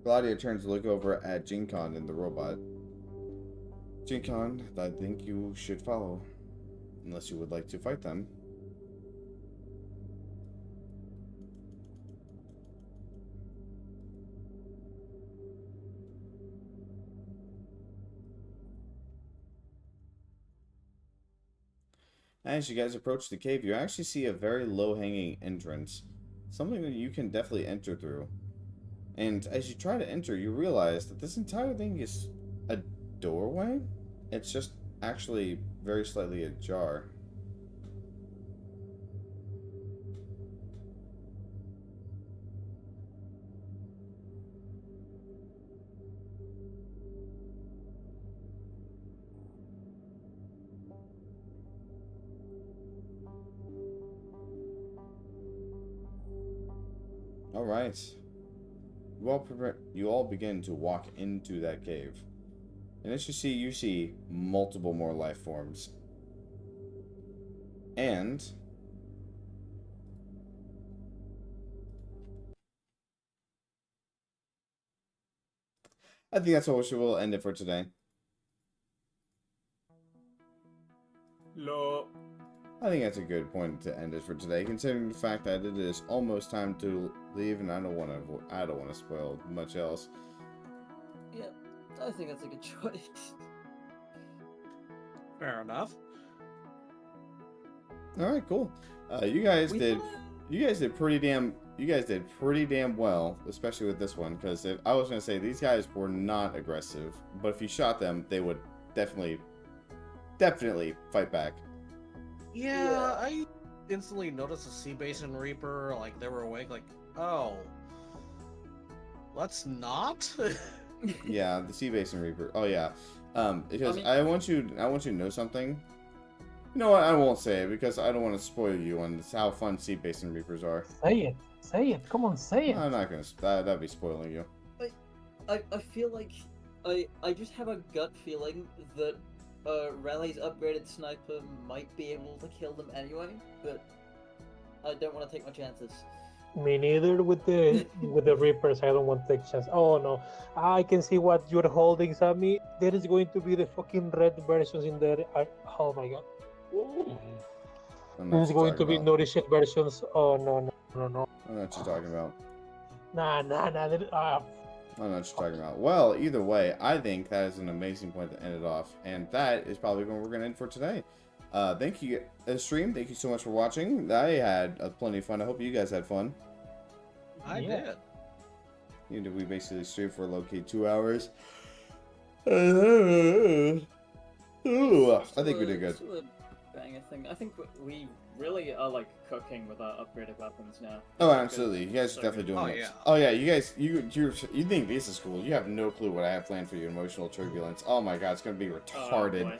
Gladia turns to look over at Jinkon and the robot. Jinkon, I think you should follow, unless you would like to fight them. As you guys approach the cave, you actually see a very low-hanging entrance. Something that you can definitely enter through. And as you try to enter, you realize that this entire thing is a doorway. It's just actually very slightly ajar. All right. You all begin to walk into that cave. And as you see multiple more life forms. And I think that's what we will end it for today. No. I think that's a good point to end it for today, considering the fact that it is almost time to leave, and I don't want to spoil much else. Yeah, I think that's a good choice. Fair enough. All right, cool. You guys did pretty damn well, especially with this one, because I was gonna say these guys were not aggressive, but if you shot them, they would definitely fight back. Yeah, I instantly noticed a Sea Basin Reaper, like they were awake, like, oh, let's not. Yeah, the Sea Basin Reaper. Oh yeah, because I I want you to know something. You know what? I won't say it because I don't want to spoil you on how fun Sea Basin Reapers are. Say it, come on, say it. I'm not gonna. That'd be spoiling you. I feel like I just have a gut feeling that Raleig's upgraded sniper might be able to kill them anyway, but I don't want to take my chances. Me neither with the Reapers. I don't want to take chance. Oh no, I can see what you're holding, Sammy. There is going to be the fucking red versions in there. Oh my god. There's going to be nourished versions. Oh no. I don't know what you're talking about. Nah. I don't know what you're talking about. Well, either way, I think that is an amazing point to end it off. And that is probably where we're going to end for today. Thank you, stream. Thank you so much for watching. I had plenty of fun. I hope you guys had fun. I did. We basically streamed for low-key 2 hours. I think we did good. mukbang thing. I think we really are like cooking with our upgraded weapons now. Oh, absolutely. You guys are So definitely good. doing Oh, this. yeah. Oh, yeah. You guys, you think this is cool. You have no clue what I have planned for you. Emotional turbulence. Oh, my God. It's going to be retarded.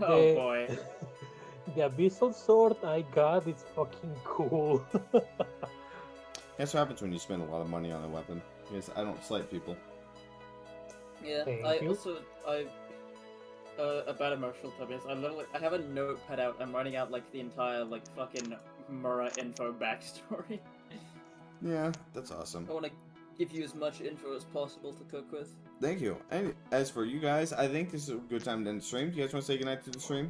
Oh boy. The abyssal sword I got, it's fucking cool. That's what happens when you spend a lot of money on a weapon. Because I don't slight people. Yeah, Thank I you. also about emotional turbulence. I have a notepad out. I'm writing out like the entire like fucking Murrah info backstory. Yeah, that's awesome. I want to give you as much info as possible to cook with. Thank you. And as for you guys, I think this is a good time to end the stream. Do you guys want to say goodnight to the stream?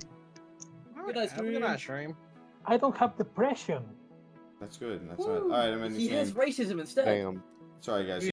Good night, Have a good night, stream. I don't have depression. That's good. That's right. All right, I'm ending the He stream. has racism instead. Damn. Sorry, guys.